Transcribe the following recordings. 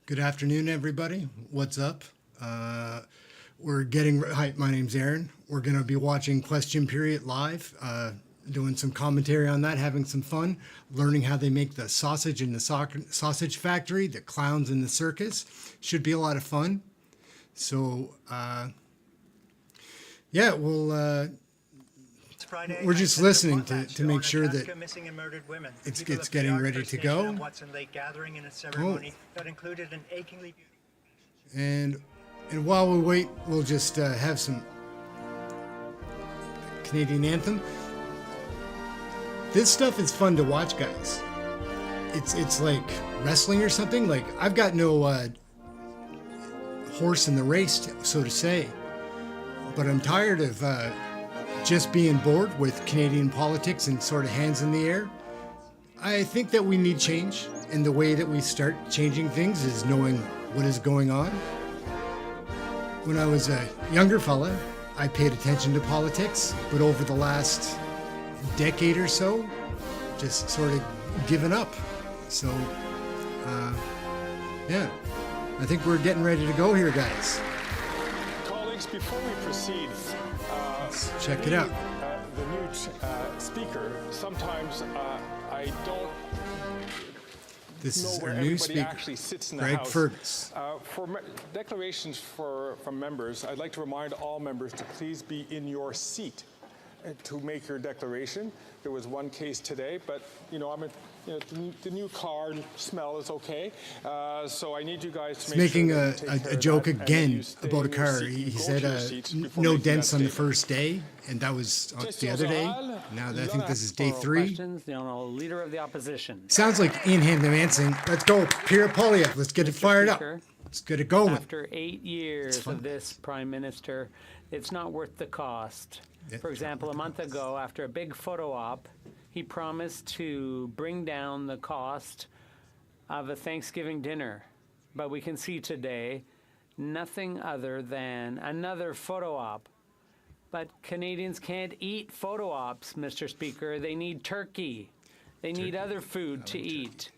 Good afternoon, everybody. What's up? Hi, my name's Aaron. We're going to be watching Question Period live, doing some commentary on that, having some fun, learning how they make the sausage in the sausage factory, the clowns in the circus. Should be a lot of fun. So, yeah, we're just listening to make sure that it's getting ready to go. And while we wait, we'll just have some Canadian anthem. This stuff is fun to watch, guys. It's like wrestling or something. Like, I've got no horse in the race, so to say, but I'm tired of just being bored with Canadian politics and sort of hands in the air. I think that we need change, and the way that we start changing things is knowing what is going on. When I was a younger fella, I paid attention to politics, but over the last decade or so, just sort of given up. So, yeah, I think we're getting ready to go here, guys. Colleagues, before we proceed, let's check it out. The new speaker, sometimes I don't This know is where our new everybody speaker, actually sits in the Greg House. Fergus. For declarations from members, I'd like to remind all members to please be in your seat to make your declaration. There was one case today, but the new car smell is okay. So I need you guys to make making sure that you take care a of joke that, and again you stay about a in your car. seat. He Go to said your seats before no making that dents on the statement. first day, and that was on the other day. Now I think this is day 3. Questions, the Honourable Leader of the Opposition. Sounds like Ian Handemansing. Let's go, Pierre Poilievre. Let's get it fired up. Let's get it going. After 8 years of this Prime Minister, it's not worth the cost. For example, a month ago, after a big photo op, he promised to bring down the cost of a Thanksgiving dinner. But we can see today nothing other than another photo op. But Canadians can't eat photo ops, Mr. Speaker. They need turkey. They need other food to eat.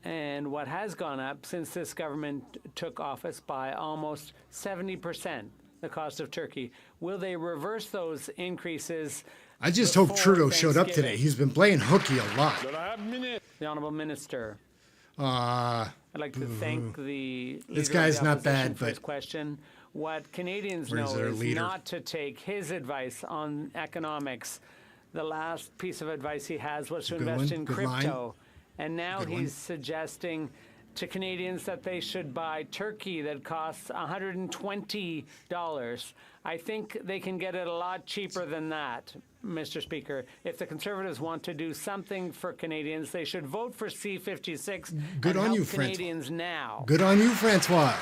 And what has gone up since this government took office by almost 70%, the cost of turkey. Will they reverse those increases? I just hope Trudeau showed up today. He's been playing hooky a lot. The Honourable Minister. I'd like to thank the this Leader guy's of the not Opposition bad, for his but question. What Canadians where's know our is leader? not to take his advice on economics. The last piece of advice he has was to invest in crypto. And now he's suggesting to Canadians that they should buy turkey that costs $120. I think they can get it a lot cheaper than that, Mr. Speaker. If the Conservatives want to do something for Canadians, they should vote for C-56 Good and on help you, Canadians now. Good on you, Francois.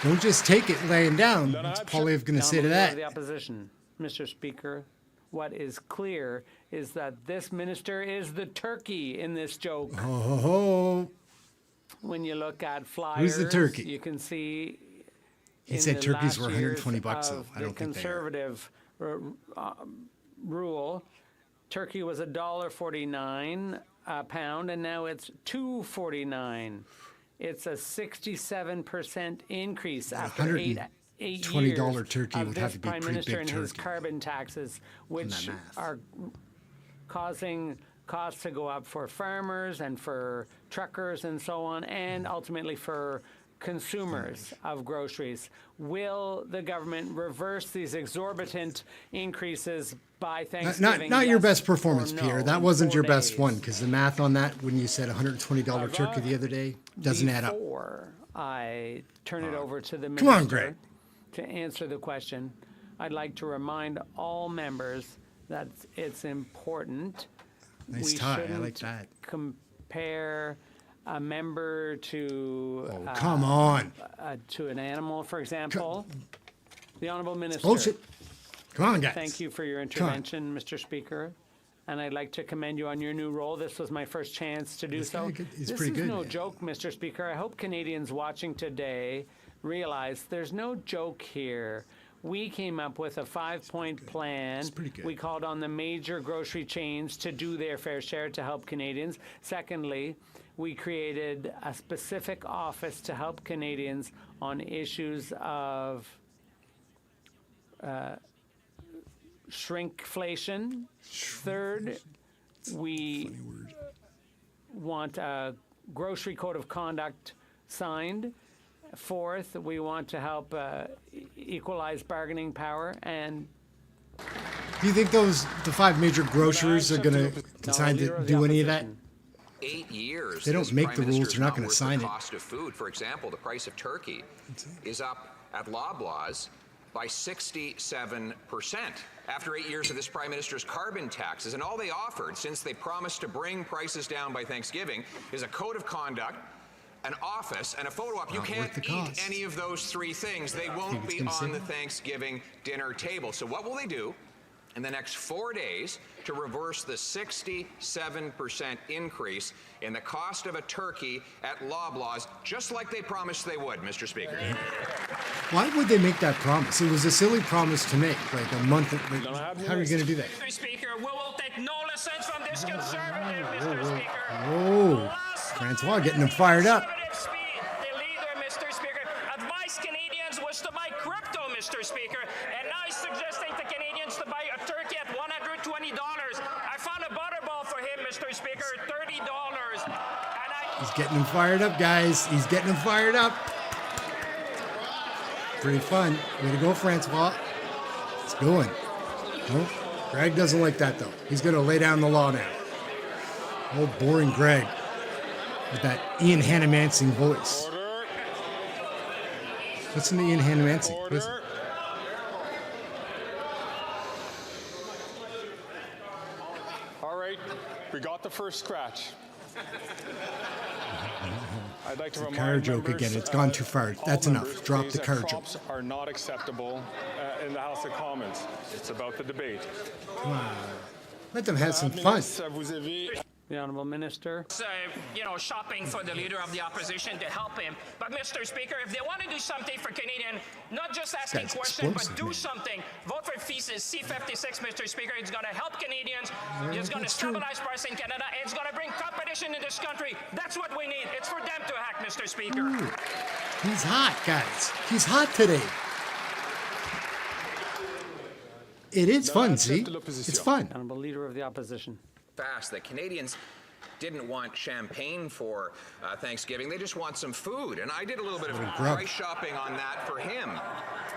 Don't just take it laying down. What's Poilievre going to say to that? The opposition, Mr. Speaker. What is clear is that this minister is the turkey in this joke. Oh. When you look at flyers, Who's the turkey? You can see. He said turkeys were $120, though. I don't think they are. Conservative rule, turkey was $1.49 a pound, and now it's $2.49. It's a 67% increase after eight years $20 turkey would have to be Prime pretty Minister big and his turkey. carbon taxes, which are causing costs to go up for farmers and for truckers and so on, and ultimately for consumers of groceries. Will the government reverse these exorbitant increases by Thanksgiving? Not your best performance, no, Pierre. That wasn't your best one, because the math on that, when you said $120 turkey the other day, doesn't add up. Before I turn it over to the Come on, minister Greg. to answer the question, I'd like to remind all members that it's important. Nice tie. I like that. Compare a member to Come on. To an animal, for example. The Honourable Minister. Bullshit. Come on, guys. Thank you for your intervention, Mr. Speaker. And I'd like to commend you on your new role. This was my first chance to do so. He's pretty good. This is no joke, Mr. Speaker. I hope Canadians watching today realize there's no joke here. we came up with a 5-point plan. pretty good. We called on the major grocery chains to do their fair share to help Canadians. Secondly, we created a specific office to help Canadians on issues of shrinkflation. Third, we want a grocery code of conduct signed. Fourth, we want to help equalize bargaining power. And Do you think the 5 major grocers are going to decide to do any of that? 8 years. They don't this make Prime the rules, Minister's they're not not gonna worth sign the it. cost of food. For example, the price of turkey is up at Loblaws by 67% after 8 years of this Prime Minister's carbon taxes. And all they offered, since they promised to bring prices down by Thanksgiving, is a code of conduct, an office, and a photo op. You Not can't worth the eat cost. any of those 3 things. They won't it's be gonna on say the that. Thanksgiving dinner table. So what will they do in the next 4 days to reverse the 67% increase in the cost of a turkey at Loblaws, just like they promised they would, Mr. Speaker? Why would they make that promise? It was a silly promise to make, like a month. Like, how are you going to do that? Mr. Speaker, we will take no lessons from this conservative, Mr. Speaker. Oh, Francois getting them fired up. The leader, Mr. Speaker, advised Canadians was to buy crypto, Mr. Speaker, and now he's suggesting to Canadians to buy a turkey at $120. I found a butterball for him, Mr. Speaker, $30. He's getting them fired up, guys. He's getting them fired up. Pretty fun. Way to go, Francois. It's going. Oh, Greg doesn't like that, though. He's going to lay down the law now. Old boring Greg with that Ian Hannamancing voice. Order. Listen to Ian Hannamancing. Listen. Order. All right, we got the first scratch. I'd like to remind car joke members, again. It's gone too far. all That's enough. members, Drop please, the that car joke. props are not acceptable in the House of Commons. It's about the debate. Come on. Let them have some fun. Vous avez the Honourable Minister. Shopping for the leader of the opposition to help him. But, Mr. Speaker, if they want to do something for Canadian, not just asking guy's questions, but explosive, do man. something. Vote for C56, Mr. Speaker. It's going to help Canadians. It's going to that's true. stabilize price in Canada. And it's going to bring competition in this country. That's what we need. It's for them to act, Mr. Speaker. Ooh, he's hot, guys. He's hot today. It is fun, see? It's fun. Honourable Leader of the Opposition. Fast that Canadians didn't want champagne for Thanksgiving. They just want some food. And I did a little bit of grub. price shopping on that for him.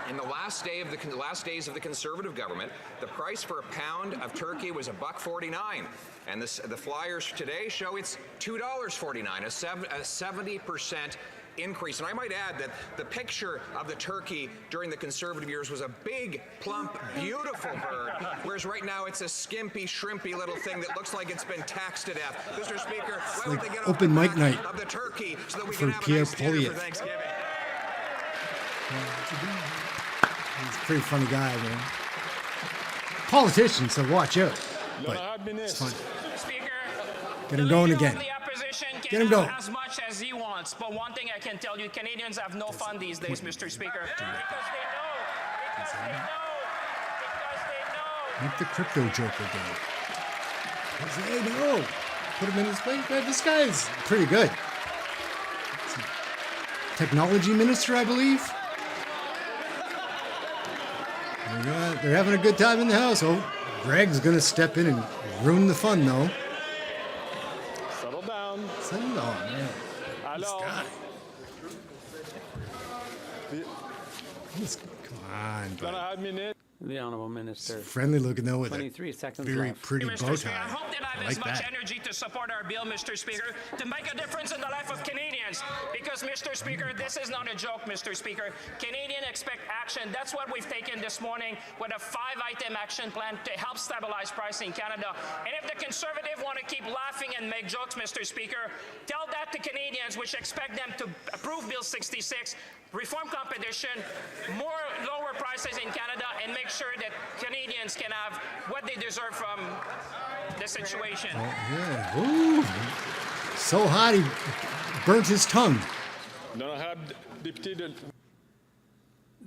In the last days of the Conservative government, the price for a pound of turkey was $1.49. And the flyers today show it's $2.49, a 70% increase. And I might add that the picture of the turkey during the Conservative years was a big, plump, beautiful bird, whereas right now it's a skimpy, shrimpy little thing that looks like it's been taxed to death. Mr. Speaker, why would like they get open off the mic back night of the turkey so that we for can have Pierre a nice dinner Poilievre. for Thanksgiving? He's a pretty funny guy, man. Politician, so watch out. But it's fun. Speaker, Get the him going leader again. of the opposition can Get him have going. as much as he wants. But one thing I can tell you, Canadians have no fun these days, Mr. Speaker. Because they know. Make the crypto joke again. Hey, no. Put him in his place. Man, this guy's pretty good. Technology minister, I believe. They're having a good time in the house. Oh, Greg's going to step in and ruin the fun, though. settle down. Settle down, man. Hello. Come on, Gonna bud. have minute. The Honourable Minister. Friendly looking, though, with 23 a seconds very left. pretty Mr. bow Speaker, I tie. hope that I have I as like much that. energy to support our bill, Mr. Speaker, to make a difference in the life of Canadians. Because, Mr. Speaker, this is not a joke, Mr. Speaker. Canadians expect action. That's what we've taken this morning with a 5-item action plan to help stabilize price in Canada. And if the Conservatives want to keep laughing and make jokes, Mr. Speaker, tell that to Canadians, which expect them to approve Bill 66, reform competition, more lower prices in Canada, and make sure that Canadians can have what they deserve from the situation. Yeah. Ooh. So hot, he burnt his tongue. Gonna have député de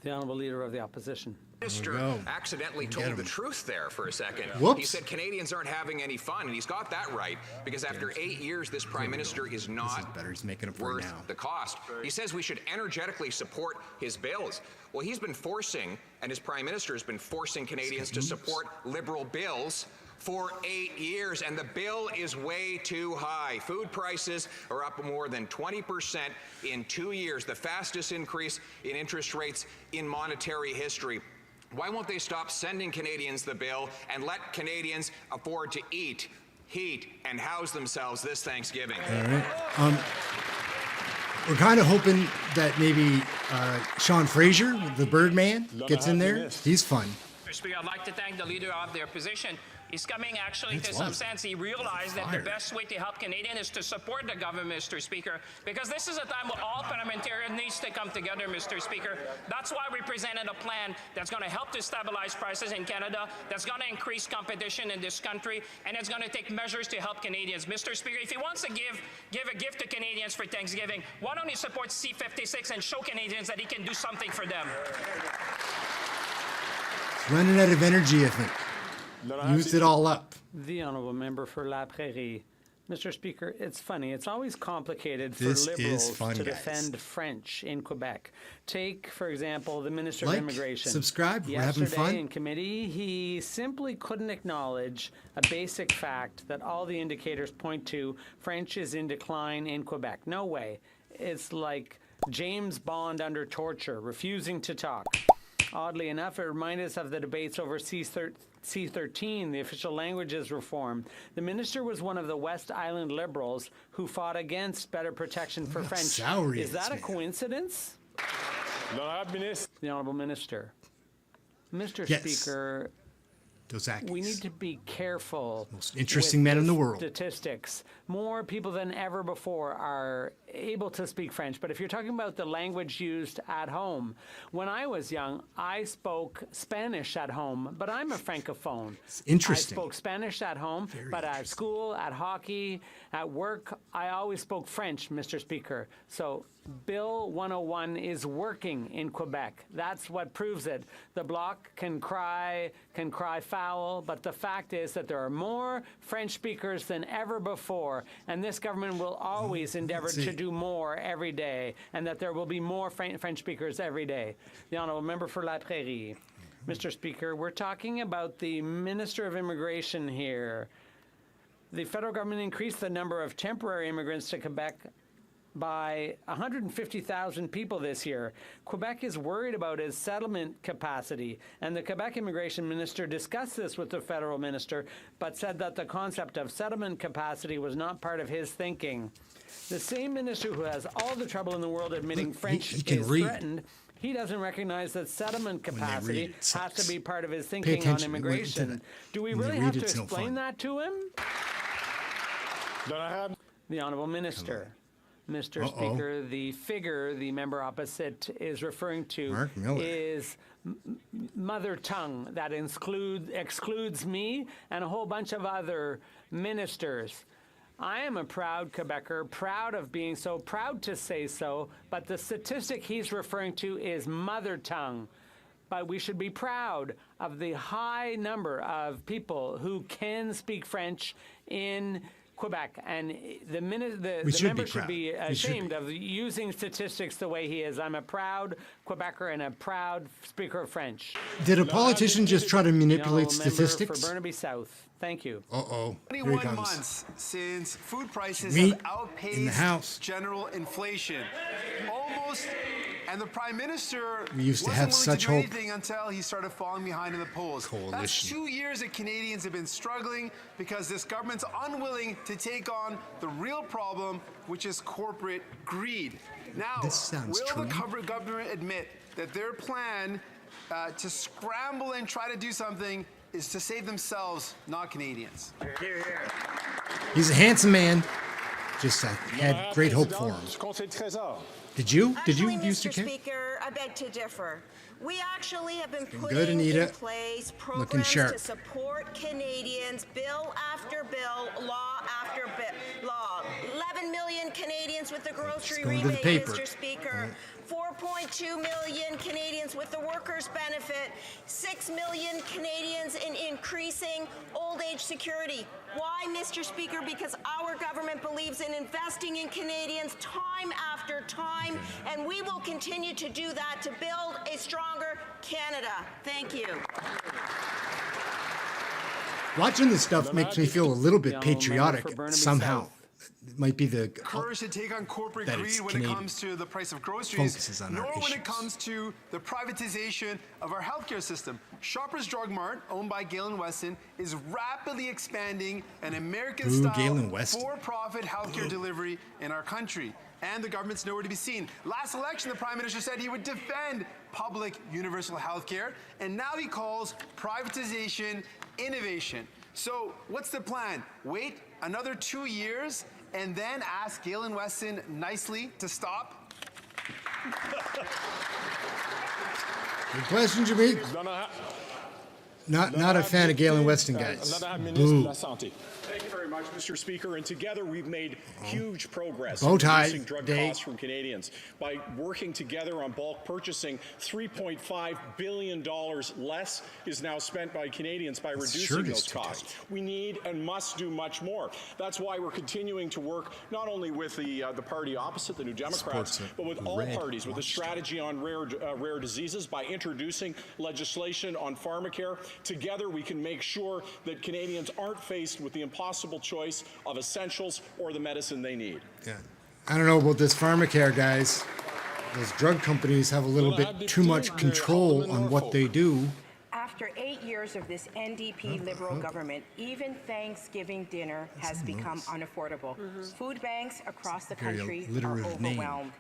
The Honourable Leader of the Opposition. Minister go. accidentally told the truth there for a second. Whoops. He said Canadians aren't having any fun, and he's got that right, because after 8 years, this Prime Minister is not better. He's making up for it worth now. the cost. He says we should energetically support his bills. Well, he's been forcing, and his Prime Minister has been forcing Canadians to support Liberal bills for 8 years, and the bill is way too high. Food prices are up more than 20% in 2 years, the fastest increase in interest rates in monetary history. Why won't they stop sending Canadians the bill and let Canadians afford to eat, heat, and house themselves this Thanksgiving? All right. We're kind of hoping that maybe Sean Fraser, the Birdman, gets in there. He's fun. Mr. Speaker, I'd like to thank the Leader of the Opposition. He's coming actually to That's some one. sense. He realized that the best way to help Canadians is to support the government, Mr. Speaker, because this is a time where all parliamentarians needs to come together, Mr. Speaker. That's why we presented a plan that's going to help to stabilize prices in Canada, that's going to increase competition in this country, and it's going to take measures to help Canadians. Mr. Speaker, if he wants to give a gift to Canadians for Thanksgiving, why don't he support C-56 and show Canadians that he can do something for them? He's running out of energy, I think. Used it all up. The Honourable Member for La Prairie. Mr. Speaker, it's funny. It's always complicated for This is Liberals fun, to guys. defend French in Quebec. Take, for example, the Minister Like, of Immigration. subscribe, we're having Yesterday fun. in committee, he simply couldn't acknowledge a basic fact that all the indicators point to: French is in decline in Quebec. No way. It's like James Bond under torture, refusing to talk. Oddly enough, it reminded us of the debates over C13, the official languages reform. The minister was one of the West Island Liberals who fought against better protection for how French. sour he Is is, that a man. coincidence? The Honourable Minister. Mr. Yes. Speaker, Dos we need to be careful. Most interesting with man in the the world. Statistics. More people than ever before are able to speak French. But if you're talking about the language used at home, when I was young, I spoke Spanish at home, but I'm a francophone. It's interesting. I spoke Spanish at home, but at school, at hockey, at work, I always spoke French, Mr. Speaker. So Bill 101 is working in Quebec. That's what proves it. The Bloc can cry foul, but the fact is that there are more French speakers than ever before, and this government will always endeavor to do more every day, and that there will be more French speakers every day. The Honourable Member for La Prairie. Mr. Speaker, we're talking about the Minister of Immigration here. The federal government increased the number of temporary immigrants to Quebec by 150,000 people this year. Quebec is worried about its settlement capacity, and the Quebec immigration minister discussed this with the federal minister, but said that the concept of settlement capacity was not part of his thinking. The same minister who has all the trouble in the world admitting Look, French he can is read. threatened, he doesn't recognize that settlement they read, capacity it has sucks. to be part of his Pay thinking on attention. We went into immigration. that. Do we When they really read, have to it's no explain fun. that to him? The Honourable Minister. Mr. Speaker, the figure the member opposite is referring to Mark Miller. is mother tongue. That excludes me and a whole bunch of other ministers. I am a proud Quebecer, proud of being so, proud to say so, but the statistic he's referring to is mother tongue. But we should be proud of the high number of people who can speak French in Quebec, and the member should be ashamed of using statistics the way he is. I'm a proud Quebecer and a proud speaker of French. Did a politician just try to manipulate Member statistics? for Burnaby South. Thank you. Uh-oh. Here he 21 comes. months since food prices Meat have outpaced in the house. general inflation. And the Prime Minister We used to wasn't have willing such to do hope. anything until he started falling behind in the polls. That's Coalition. 2 years that Canadians have been struggling because this government's unwilling to take on the real problem, which is corporate greed. Now, This sounds will the true. government admit that their plan to scramble and try to do something is to save themselves, not Canadians? He's a handsome man. Just had great hope for him. Did you? Did you Actually, used to Mr. care? Speaker, I beg to differ. We actually have been good, putting Anita. in place Looking programs sharp. to support Canadians, bill after bill, law after law. 11 million Canadians with the grocery going to the rebate, paper. Mr. Speaker. 4.2 million Canadians with the workers' benefit. 6 million Canadians in increasing old age security. Why, Mr. Speaker? Because our government believes in investing in Canadians time after time, and we will continue to do that to build a stronger Canada. Thank you. Watching this stuff makes me feel a little bit Gentleman patriotic for Burnaby somehow. South. It might be the Courage to take on corporate that greed it's when Canadian. it comes to the price of groceries, Focuses on our nor when issues. it comes to the privatization of our healthcare system. Shoppers Drug Mart, owned by Galen Weston, is rapidly expanding an Galen American-style Weston. for-profit healthcare delivery in our country. And the government's nowhere to be seen. Last election, the Prime Minister said he would defend public universal healthcare, and now he calls privatization innovation. So what's the plan? Wait another 2 years and then ask Galen Weston nicely to stop? Good question, Jimmy. Not a fan of Galen Weston, guys. Boo. Thank you very much, Mr. Speaker. And together we've made huge progress Bow in tie reducing drug day. costs from Canadians by working together on bulk purchasing. $3.5 billion less is now spent by Canadians by reducing shirt is those too costs. tight. We need and must do much more. That's why we're continuing to work not only with the party opposite, the New Democrats, Sports but with all red parties with a strategy on rare diseases by introducing legislation on pharmacare. Together we can make sure that Canadians aren't faced with the impossible choice of essentials or the medicine they need. Yeah. I don't know about this pharmacare, guys. Those drug companies have a little bit too much control on what they do. After 8 years of this NDP Liberal government, even Thanksgiving dinner has become unaffordable. Food banks across the Very country are alliterative name. overwhelmed.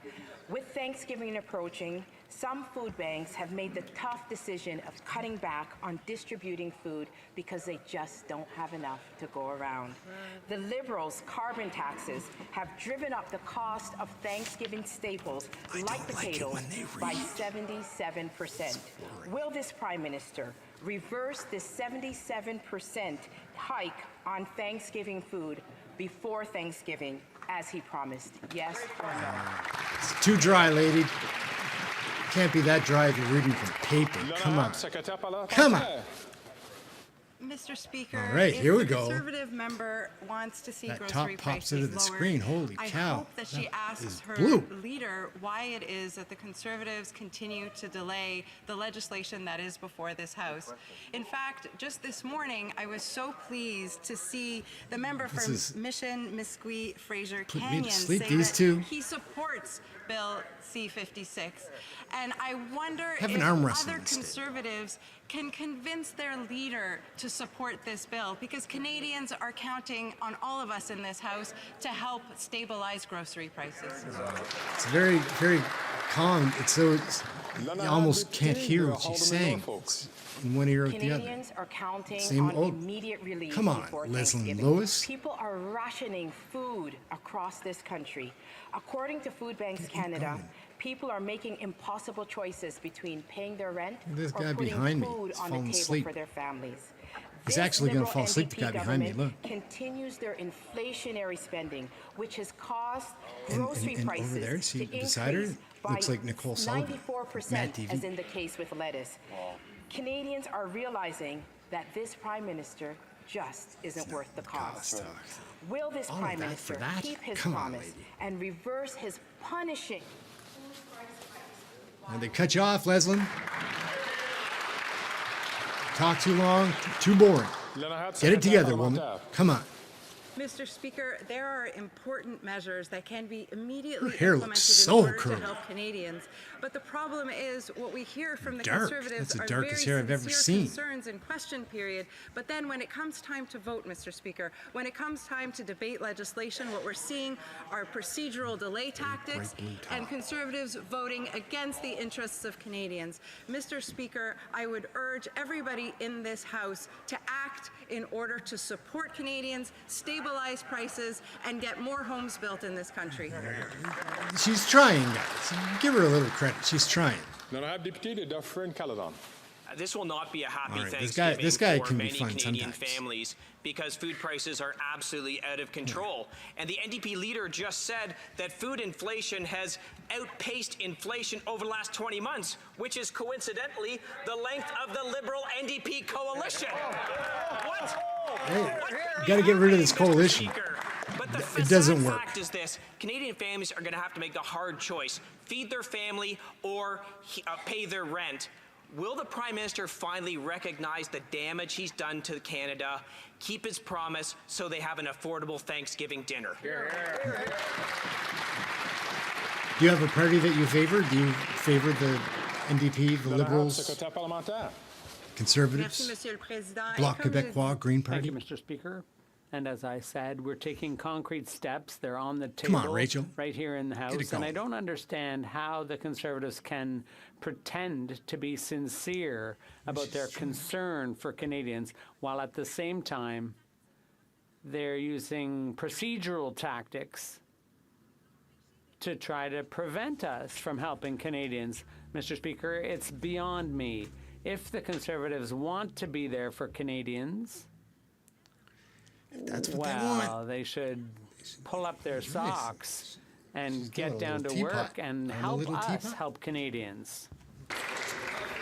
With Thanksgiving approaching, some food banks have made the tough decision of cutting back on distributing food because they just don't have enough to go around. The Liberals' carbon taxes have driven up the cost of Thanksgiving staples like potatoes by 77%. Will this Prime Minister reverse this 77% hike on Thanksgiving food before Thanksgiving, as he promised? Yes or no? It's too dry, lady. Can't be that dry if you're reading from paper. Come on. Come on. Mr. Speaker, All right, here we if the go. Conservative member wants to see That grocery top pops prices into the lowered, screen. Holy I cow. hope that she That asks is her blue. leader why it is that the Conservatives continue to delay the legislation that is before this House. In fact, just this morning, I was so pleased to see the member This from is Mission, Mesquite, Fraser putting me Canyon to sleep, say these that two. he supports Bill C-56. And I wonder Have an if arm wrestle other instead. Conservatives can convince their leader to support this bill, because Canadians are counting on all of us in this House to help stabilize grocery prices. It's very, very calm. It's so you almost can't hear what she's saying. It's in one ear or the other. Canadians are counting Same on old- immediate relief Come on, before Leslie Thanksgiving. Lewis. People are rationing food across this country. According to Food Banks Canada, people are making impossible choices between paying their rent This or guy putting behind me food is on falling the table asleep. for their families. He's This actually gonna Liberal fall asleep, the NDP guy behind me, government look. continues their inflationary spending, which has caused grocery and prices over there, see to beside her, increase by looks like Nicole Sullivan, 94%, Mad TV. as in the case with lettuce. Canadians are realizing that this Prime Minister just isn't worth the cost. Will this All of Prime that Minister for that? keep his Come on, promise lady. and reverse his punishing? And they cut you off, Leslie. Talk too long, too boring. Get it together, woman. Come on. Mr. Speaker, there are important measures that can be immediately Her hair implemented looks in so order curly. to help Canadians. But the problem is what we hear from the Dark. Conservatives That's the are darkest very hair I've ever sincere seen. concerns in question period. But then when it comes time to vote, Mr. Speaker, when it comes time to debate legislation, what we're seeing are procedural delay tactics blue top. and Conservatives voting against the interests of Canadians. Mr. Speaker, I would urge everybody in this House to act in order to support Canadians, stabilize prices, and get more homes built in this country. She's trying, guys. Give her a little credit. She's trying. L'honorable député de Dufferin-Caledon. This will not be a happy All right, Thanksgiving this guy for can be many fun Canadian sometimes. families because food prices are absolutely out of control. And the NDP leader just said that food inflation has outpaced inflation over the last 20 months, which is coincidentally the length of the Liberal NDP coalition. What? Hey, got to get rid of this coalition. But the It doesn't work. fact is this: Canadian families are going to have to make the hard choice: feed their family or pay their rent. Will the Prime Minister finally recognize the damage he's done to Canada, keep his promise so they have an affordable Thanksgiving dinner? Do you have a party that you favor? Do you favor the NDP, the Liberals, Secrétaire parlementaire. Conservatives, Merci, Monsieur le Président. Bloc Et comme je Québécois, Green Thank Party? you, Mr. Speaker. And as I said, we're taking concrete steps. They're on the Come table on, Rachel. right here in the it House. And I going. don't understand how the Conservatives can pretend to be sincere about their concern for Canadians while at the same time they're using procedural tactics to try to prevent us from helping Canadians. Mr. Speaker, it's beyond me. If the Conservatives want to be there for Canadians, That's what they well, want. they should pull up their socks and got get a down to little work teapot. and Got a help little us teapot? help Canadians.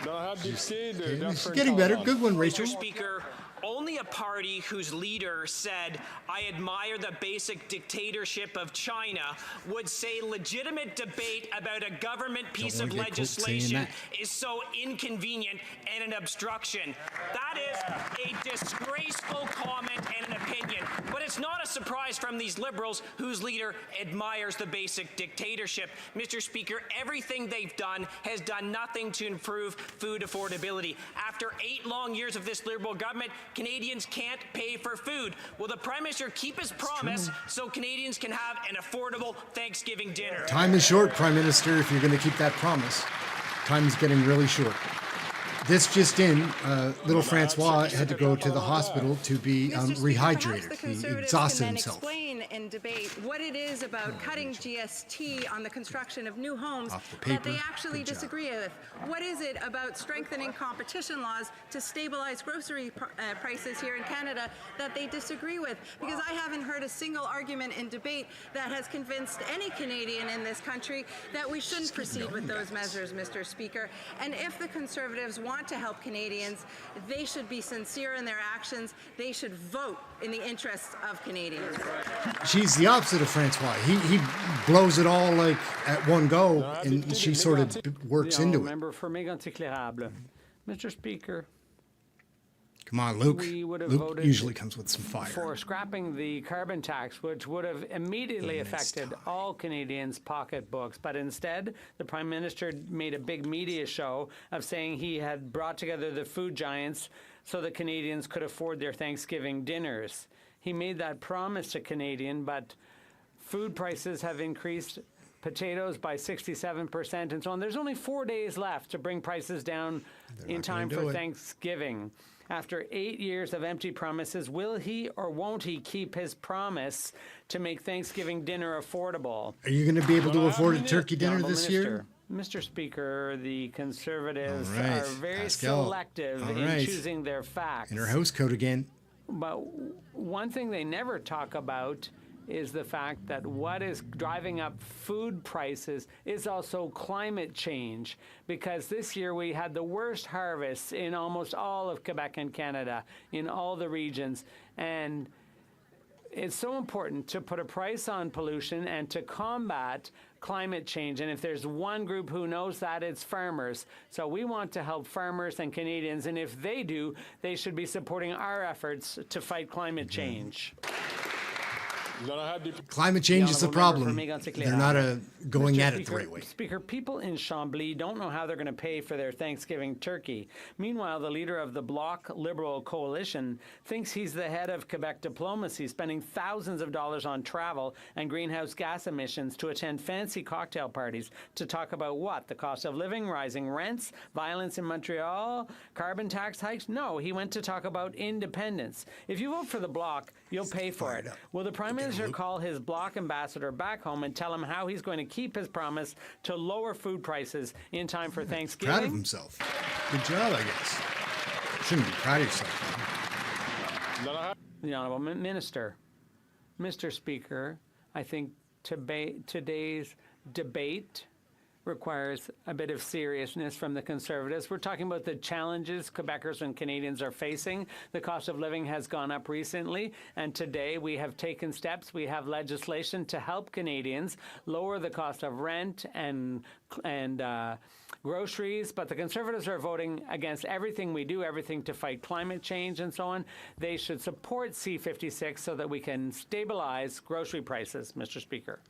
L'honorable député de It's Dufferin-Caledon. getting better. Good one, Rachel. Mr. Speaker, only a party whose leader said, "I admire the basic dictatorship of China," would say legitimate debate about a government piece of wanna get quote saying legislation that. is so inconvenient and an obstruction. That is a disgraceful comment and an opinion. But it's not a surprise from these Liberals whose leader admires the basic dictatorship. Mr. Speaker, everything they've done has done nothing to improve food affordability. After 8 long years of this Liberal government, Canadians can't pay for food. Will the Prime Minister keep his promise so Canadians can have an affordable Thanksgiving dinner? Time is short, Prime Minister, if you're going to keep that promise. Time is getting really short. This just in, little Francois had to go to the hospital to be Mr. Speaker, perhaps the rehydrated. He Conservatives exhausted can then himself. explain and debate what it is about cutting GST on the construction of new homes Off the that they paper. actually Good job. disagree with. What is it about strengthening competition laws to stabilize grocery prices here in Canada that they disagree with? Because I haven't heard a single argument in debate that has convinced any Canadian in this country that we shouldn't proceed with those measures, Mr. Speaker. And if the Conservatives want to help Canadians, they should be sincere in their actions. They should vote in the interests of Canadians. She's the opposite of Francois. He blows it all like at one go, and she sort of works into it. Member for Mégantic-L'Érable. Mr. Speaker, Come on, Luke. we would have Luke voted usually comes with some fire. for scrapping the carbon tax, which would have immediately affected all Canadians' pocketbooks. But instead, the Prime Minister made a big media show of saying he had brought together the food giants so that Canadians could afford their Thanksgiving dinners. He made that promise to Canadians, but food prices have increased, potatoes by 67% and so on. There's only 4 days left to bring prices down in not time gonna do for it. Thanksgiving. After 8 years of empty promises, will he or won't he keep his promise to make Thanksgiving dinner affordable? Are you going to be able to afford a turkey dinner Honourable this Minister, year? Mr. Speaker, the Conservatives All right, are very Pascal. selective All in right. choosing their facts. In her house coat again. But one thing they never talk about is the fact that what is driving up food prices is also climate change, because this year we had the worst harvests in almost all of Quebec and Canada, in all the regions. And it's so important to put a price on pollution and to combat climate change. And if there's one group who knows that, it's farmers. So we want to help farmers and Canadians. And if they do, they should be supporting our efforts to fight climate change. L'honorable député. Climate change is the Honourable problem. member for They're not going Mr. at it the Speaker, right way. Speaker, people in Chambly don't know how they're going to pay for their Thanksgiving turkey. Meanwhile, the leader of the Bloc Liberal coalition thinks he's the head of Quebec diplomacy, spending thousands of dollars on travel and greenhouse gas emissions to attend fancy cocktail parties to talk about what? The cost of living, rising rents, violence in Montreal, carbon tax hikes? No, he went to talk about independence. If you vote for the Bloc, you'll pay for it. Will the Prime minister call his bloc ambassador back home and tell him how he's going to keep his promise to lower food prices in time for Thanksgiving. Proud of himself. Good job, I guess. Shouldn't be proud of yourself. The Honourable Minister. Mr. Speaker, I think today's debate requires a bit of seriousness from the Conservatives. We're talking about the challenges Quebecers and Canadians are facing. The cost of living has gone up recently, and today we have taken steps. We have legislation to help Canadians lower the cost of rent and groceries, but the Conservatives are voting against everything we do, everything to fight climate change and so on. They should support C-56 so that we can stabilize grocery prices, Mr. Speaker.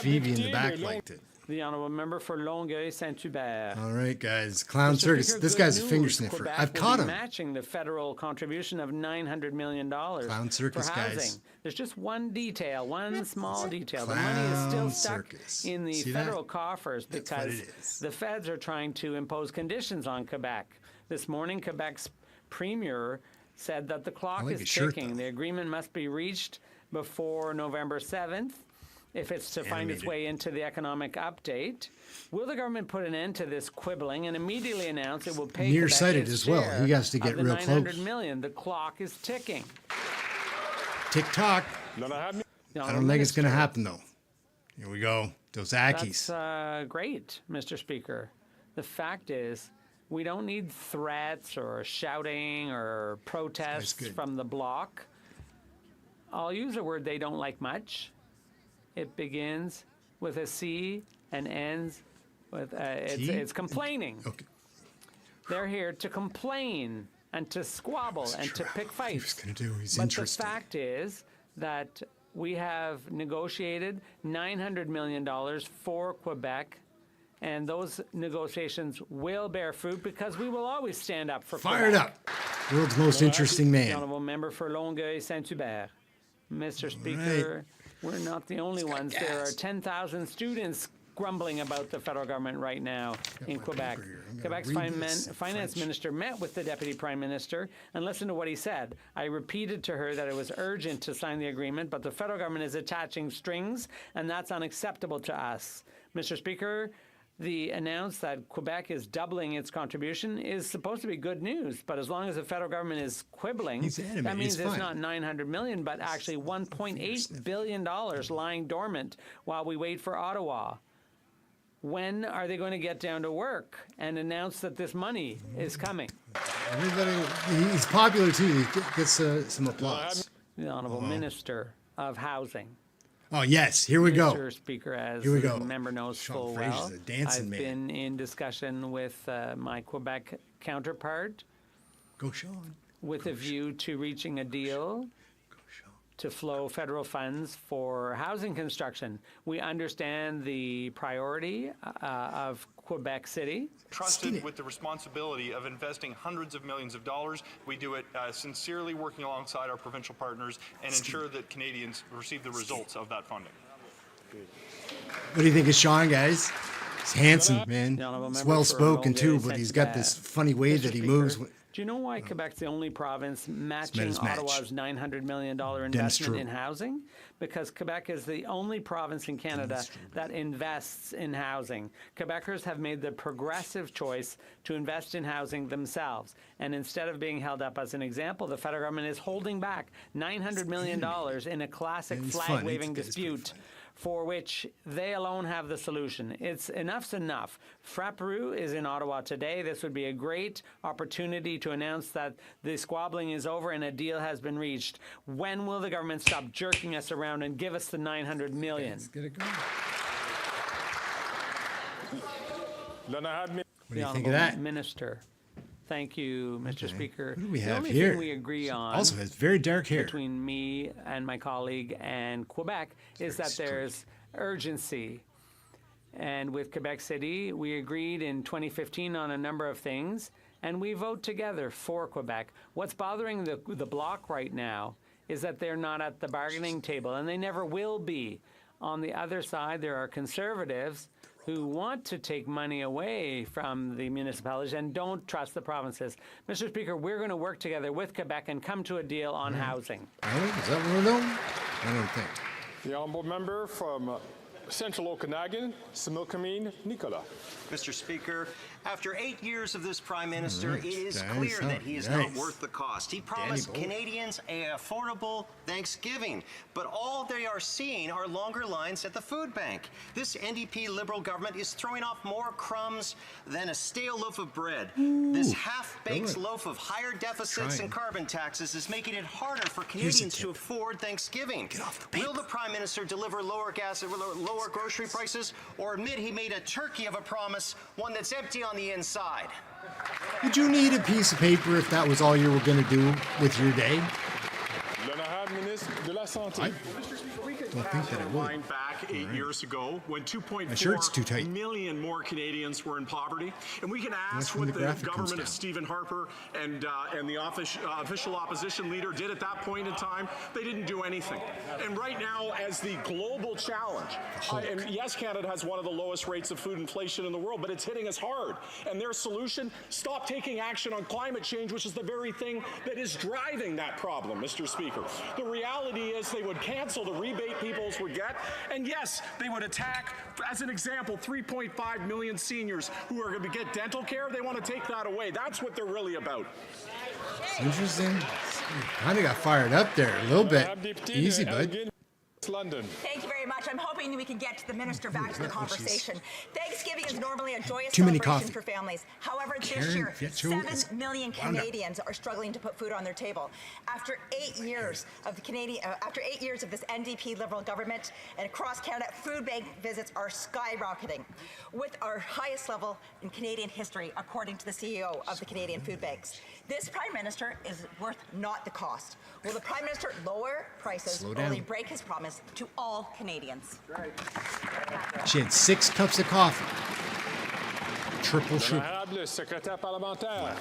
Phoebe in the back liked it. The Honourable Member for Longueuil-Saint-Hubert. All right, guys. Clown Mr. circus. Speaker, This good guy's a news. finger sniffer. Quebec I've will caught be him. matching the federal contribution of $900 million Clown circus, for housing. guys. There's just one detail, one small detail. The money is still Clown stuck circus. in the See federal that? coffers That's what because it is. the feds are trying to impose conditions on Quebec. This morning, Quebec's premier said that the clock like is his shirt, ticking. though. The agreement must be reached before November 7th. If it's to find its Animated. way into the economic update. Will the government put an end to this quibbling and immediately announce it will pay Nearsighted Quebec its as well. share He has to of get the real $900 close. million? The clock is ticking. Tick tock. The I Honourable don't think it's going to Minister. happen, though. Here we go. Those Ackies. That's great, Mr. Speaker. The fact is, we don't need threats or shouting or protests good. from the bloc. I'll use a word they don't like much. It begins with a C and ends with T? it's complaining. Okay. They're here to complain and to squabble and to pick What he was fights. going to do. He's But interesting. the fact is that we have negotiated $900 million for Quebec, and those negotiations will bear fruit because we will always stand up for Fired Quebec. up. World's most interesting The man. Honourable Member for Longueuil-Saint-Hubert. Mr. Speaker, we're not the only ones. There are 10,000 students grumbling about the federal government right now in my Quebec. paper here. I'm gonna Quebec's read this in finance French. minister met with the deputy prime minister, and listen to what he said. I repeated to her that it was urgent to sign the agreement, but the federal government is attaching strings, and that's unacceptable to us. Mr. Speaker, the announced that Quebec is doubling its contribution is supposed to be good news, but as long as the federal government is quibbling, He's animated. that means He's it's fine. not $900 million, but actually $1.8 billion lying dormant while we wait for Ottawa. When are they going to get down to work and announce that this money is coming? Everybody, he's popular, too. He gets some applause. The Honourable Minister of Housing. Oh, yes. Here we go. Mr. Speaker, as Here we the go. member knows Sean full Fraser's well, a dancing I've man. been in discussion with my Quebec counterpart Go, Sean. with a view to reaching a deal Go, Sean. to flow federal funds for housing construction. We understand the priority of Quebec City. Trusted with the responsibility of investing hundreds of millions of dollars. We do it sincerely, working alongside our provincial partners and ensure that Canadians receive the results of that funding. What do you think of Sean, guys? He's handsome, man. The Honourable He's Member well for spoken, too, but he's got Longueuil-Saint-Hubert. this funny way Mr. that he Speaker, moves. Do you know why Quebec's the only province matching his match. Ottawa's $900 million true. investment in housing? Because Quebec is the only province in Canada that invests in housing. Quebecers have made the progressive choice to invest in housing themselves. And instead of being held up as an example, the federal government is holding back $900 million in a classic It's fun. flag-waving It's pretty dispute fun. for which they alone have the solution. Enough's enough. Frapperu is in Ottawa today. This would be a great opportunity to announce that the squabbling is over and a deal has been reached. When will the government stop jerking us around and give us the $900 million? Get it going. What do The you think of Honourable that? Minister. Thank you, Mr. Okay. Speaker. What do we the have only here? thing we agree on Also has very dark hair. between me and my colleague and Quebec is that there's urgency. And with Quebec City, we agreed in 2015 on a number of things, and we vote together for Quebec. What's bothering the Bloc right now is that they're not at the bargaining table, and they never will be. On the other side, there are Conservatives who want to take money away from the municipalities and don't trust the provinces. Mr. Speaker, we're going to work together with Quebec and come to a deal on housing. Really? Is that what we're doing? I don't think. The honourable member from Central Okanagan, Similkameen, Nicola. Mr. Speaker, after 8 years of this Prime Minister, Right. it is Danny clear that Son. he is Nice. not worth the cost. He promised Boy. Canadians an affordable Thanksgiving, but all they are seeing are longer lines at the food bank. This NDP Liberal government is throwing off more crumbs than a stale loaf of bread. This half-baked Good. loaf of higher deficits Trying. and carbon taxes is making it harder for Here's a Canadians to tip. afford Thanksgiving. Get off the paper. Will the Prime Minister deliver lower grocery prices, or admit he made a turkey of a promise, one that's empty on the inside? Would you need a piece of paper if that was all you were going to do with your day? L'honorable ministre de la Santé. I don't think that I would. Line back 8 years ago when My shirt's too 2.4 tight. million more Canadians were in poverty. And we can ask when what the the graphic comes government down. of Stephen Harper and the official opposition leader did at that point in time. They didn't do anything. And right now, as the global challenge, and yes, Canada has one of the lowest rates of food inflation in the world, but it's hitting us hard. And their solution, stop taking action on climate change, which is the very thing that is driving that problem, Mr. Speaker. The reality is they would cancel the rebate people would get, and yes, they would attack, as an example, 3.5 million seniors who are going to get dental care. They want to take that away. That's what they're really about. It's interesting. Kind of got fired up there a little bit. Easy, bud. London. Thank you very much. I'm hoping we can get the minister back to the conversation. Thanksgiving is normally a joyous Too many celebration coffee. for families. However, this Karen year, Fietcho is 7 million wound up. Canadians are struggling to put food on their table. After 8 years of after 8 years of this NDP Liberal government and across Canada, food bank visits are skyrocketing, with our highest level in Canadian history, according to the CEO of the Canadian Food Banks. This Prime Minister is worth not the cost. Will the Prime Minister lower prices Slow or will he down. break his promise to all Canadians? She had 6 cups of coffee. Triple sugar. L'honorable secrétaire parlementaire.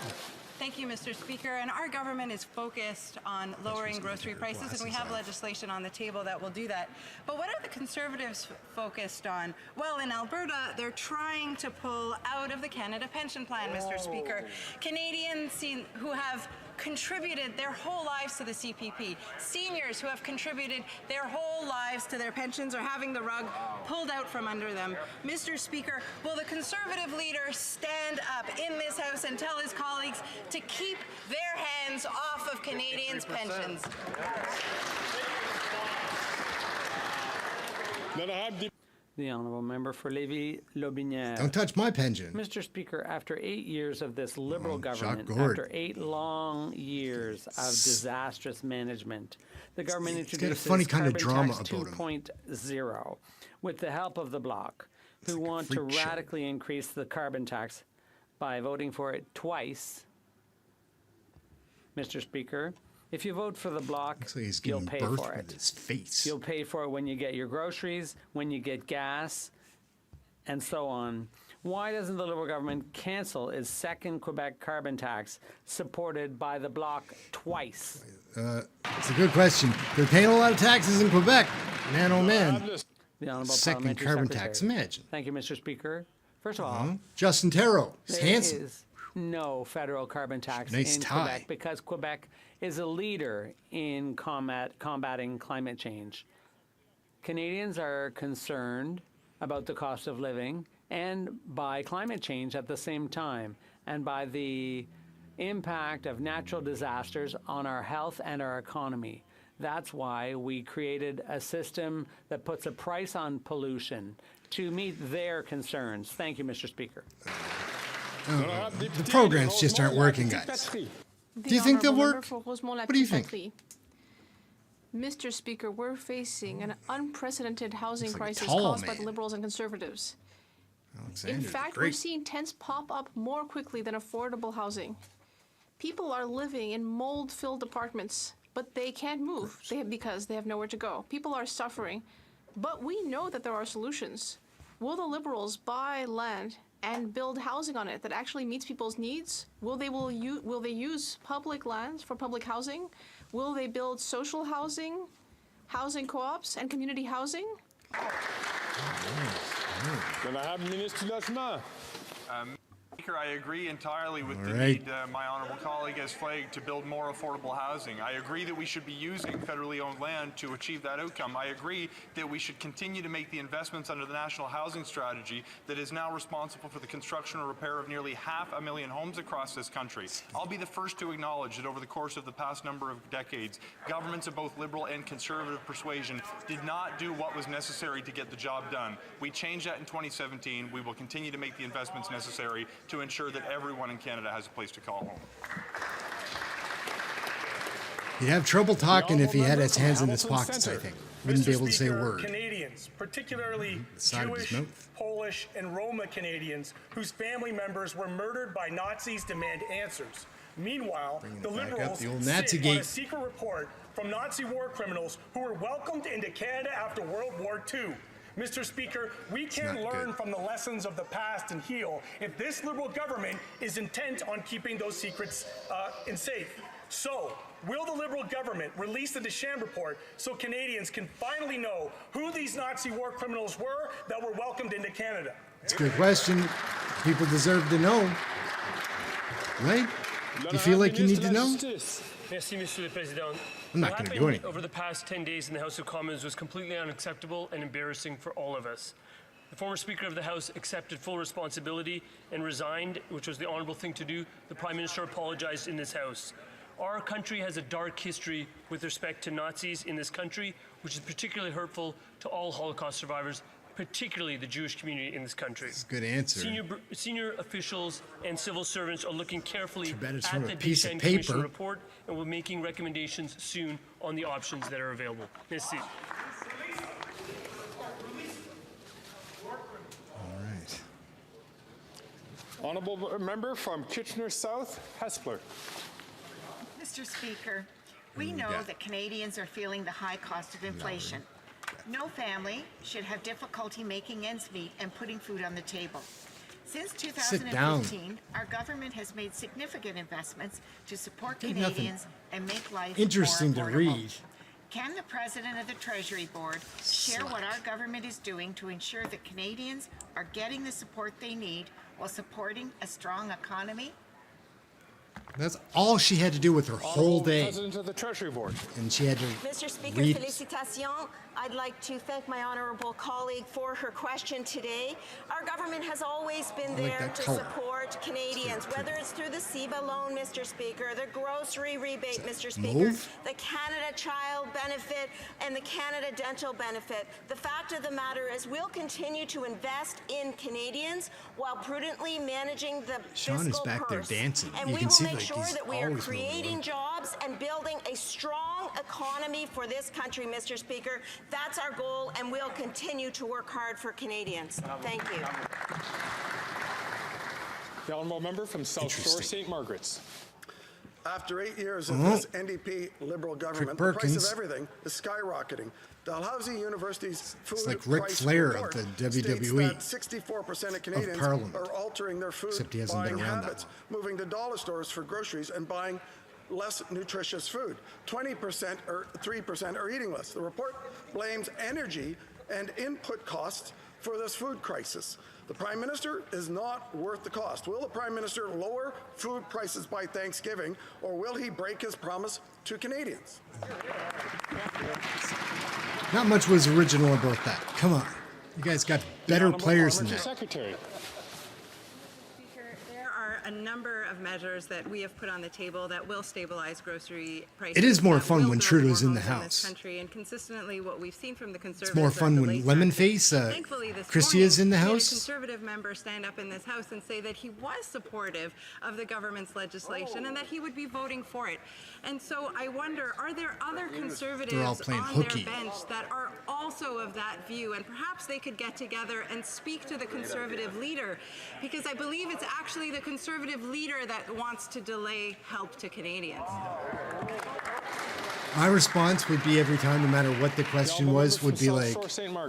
Thank you, Mr. Speaker. And our government is focused on lowering grocery prices, and we have legislation on the table that will do that. But what are the Conservatives focused on? Well, in Alberta, they're trying to pull out of the Canada Pension Plan, Mr. Speaker. Canadians who have contributed their whole lives to the CPP, seniors who have contributed their whole lives to their pensions are having the rug pulled out from under them. Mr. Speaker, will the Conservative leader stand up in this House and tell his colleagues to keep their hands off of Canadians' pensions? L'honorable The honourable member for Lévis-Lobinière. Don't touch my pension. Mr. Speaker, after 8 years of this Liberal government, Gord. after 8 long years of disastrous management, the government He's got a introduces funny kind of Carbon drama Tax about him. 2.0 with the help of the Bloc, who like a want to freak show. radically increase the carbon tax by voting for it twice. Mr. Speaker, if you vote for the Bloc, Looks like he's you'll giving pay birth for with it. his face. You'll pay for it when you get your groceries, when you get gas, and so on. Why doesn't the Liberal government cancel its second Quebec carbon tax, supported by the Bloc twice? It's a good question. They're paying a lot of taxes in Quebec. Man, oh man. The Honourable Second Parliamentary carbon Secretary. tax, imagine. Thank you, Mr. Speaker. First of all, Justin Terrell. He's there handsome. is no federal carbon tax Nice in tie. Quebec because Quebec is a leader in combating climate change. Canadians are concerned about the cost of living and by climate change at the same time, and by the impact of natural disasters on our health and our economy. That's why we created a system that puts a price on pollution to meet their concerns. Thank you, Mr. Speaker. The programs just aren't working, guys. Do you think they'll work? What do you think? Mr. Speaker, we're facing an unprecedented housing Looks like a crisis tall caused by the man. Liberals and Conservatives. In Alexander's fact, we're great. seeing tents pop up more quickly than affordable housing. People are living in mold-filled apartments, but they can't move because they have nowhere to go. People are suffering, but we know that there are solutions. Will the Liberals buy land and build housing on it that actually meets people's needs? Will they use public lands for public housing? Will they build social housing, housing co-ops, and community housing? L'honorable ministre du Logement. Speaker, I agree entirely with the right. need my honourable colleague has flagged to build more affordable housing. I agree that we should be using federally owned land to achieve that outcome. I agree that we should continue to make the investments under the National Housing Strategy that is now responsible for the construction or repair of nearly 500,000 homes across this country. I'll be the first to acknowledge that over the course of the past number of decades, governments of both Liberal and Conservative persuasion did not do what was necessary to get the job done. We changed that in 2017. We will continue to make the investments necessary to ensure that everyone in Canada has a place to call home. He'd have trouble talking if he had his hands in his Hamilton pockets, Centre. I think. Wouldn't be Mr. able to say a Speaker, word. Canadians, particularly Side of his Jewish, mouth. Polish, and Roma Canadians whose family members were murdered by Nazis demand answers. Meanwhile, the it back up, Liberals the old sit Nazi on gate. a secret report from Nazi war criminals who were welcomed into Canada after World War II. Mr. Speaker, we can not learn good. from the lessons of the past and heal if this Liberal government is intent on keeping those secrets safe. So, will the Liberal government release the Deschamps report so Canadians can finally know who these Nazi war criminals were that were welcomed into Canada? It's a good question. People deserve to know. Right? You feel like you need to know? Merci, Monsieur le Président. I'm not What gonna do happened anything. over the past 10 days in the House of Commons was completely unacceptable and embarrassing for all of us. The former Speaker of the House accepted full responsibility and resigned, which was the honourable thing to do. The Prime Minister apologized in this House. Our country has a dark history with respect to Nazis in this country, which is particularly hurtful to all Holocaust survivors, particularly the Jewish community in this country. That's a good answer. Senior officials and civil servants are looking carefully Too bad it's at from a the piece of Deschamps Commission paper. report, and we're making recommendations soon on the options that are available. Merci. All right. Honourable member from Kitchener South, Hespeler. Mr. Speaker, we know that Canadians are feeling the high cost of inflation. No family should have difficulty making ends meet and putting food on the table. Since Sit down. 2015, our government has made significant investments to support Did nothing Canadians and make life interesting more to affordable. read. Can the President of the Treasury Board share what our government is doing to ensure that Canadians are getting the support they need while supporting a strong economy? That's all she had to do with her whole day. President of the Treasury Board. And she had to Mr. Speaker, read. félicitations. I'd like to thank my honourable colleague for her question today. Our government has always been I like there that to colour. support Canadians, whether it's through the CEBA loan, Mr. Speaker, the grocery rebate, Mr. Speaker, mauve? the Canada Child Benefit, and the Canada Dental Benefit. The fact of the matter is we'll continue to invest in Canadians while prudently managing the Sean is fiscal back there purse. dancing. And You we can will see, make like, sure he's that we are always moving creating on. jobs and building a strong economy for this country, Mr. Speaker. That's our goal, and we'll continue to work hard for Canadians. Thank you. The honourable member from South Shore, St. Margaret's. After 8 years of Uh-huh. this NDP Liberal government, the price Perkins. of everything is skyrocketing. Dalhousie University's food like Ric price Flair of report the states WWE that 64% of Canadians Parliament. are altering their food Except he hasn't been buying around that habits, moving to dollar stores for groceries and buying less nutritious food. 20% or 3% are eating less. The report blames energy and input costs for this food crisis. The Prime Minister is not worth the cost. Will the Prime Minister lower food prices by Thanksgiving, or will he break his promise to Canadians? Not much was original about that. Come on. You guys got better players than that. Secretary. There are a number of measures that we have put on the table that will stabilize grocery prices. It is more that fun will when build Trudeau's more in the homes House. this country, and consistently, what we've seen from the Conservatives. It's more are fun the when late Lemonface, Thankfully, this Christie morning, is in the we had House. A Conservative member stand up in this House and say that he was supportive of the government's legislation and that he would be voting for it. And so I wonder, are there other Conservatives They're all playing on hooky. their bench that are also of that view, and perhaps they could get together and speak to the Conservative leader, because I believe it's actually the Conservative leader that wants to delay help to Canadians. My response would be every time, no matter what the question was, would be like,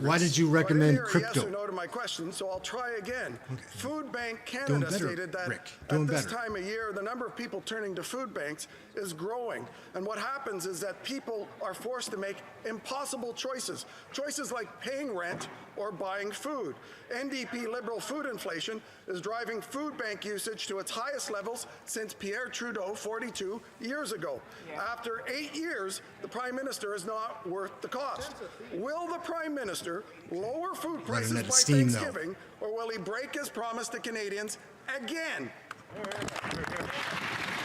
why did you recommend Yes crypto? or no to my question, so I'll try again. Food Bank Doing Canada better, stated that Rick. at Doing this better. time of year, the number of people turning to food banks is growing. And what happens is that people are forced to make impossible choices. Choices like paying rent or buying food. NDP Liberal food inflation is driving food bank usage to its highest levels since Pierre Trudeau 42 years ago. After 8 years, the Prime Minister is not worth the cost. Will the Prime Minister lower food prices Running out by of steam, though. Thanksgiving, or will he break his promise to Canadians again?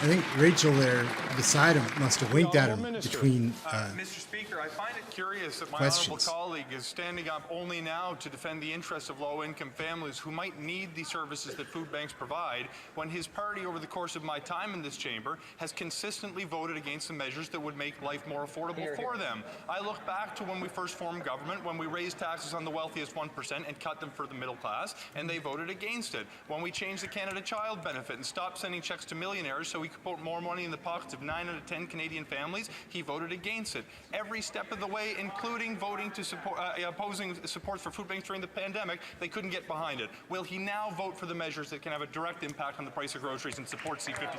I think Rachel there beside him must have winked at him between. Mr. Speaker, I find it curious that my questions. honourable colleague is standing up only now to defend the interests of low-income families who might need the services that food banks provide, when his party, over the course of my time in this chamber, has consistently voted against the measures that would make life more affordable for them. I look back to when we first formed government, when we raised taxes on the wealthiest 1% and cut them for the middle class, and they voted against it. When we changed the Canada Child Benefit and stopped sending checks to millionaires so we could put more money in the pockets of 9 out of 10 Canadian families, he voted against it. Every step of the way, including voting to support, opposing support for food banks during the pandemic, they couldn't get behind it. Will he now vote for the measures that can have a direct impact on the price of groceries and support C-50?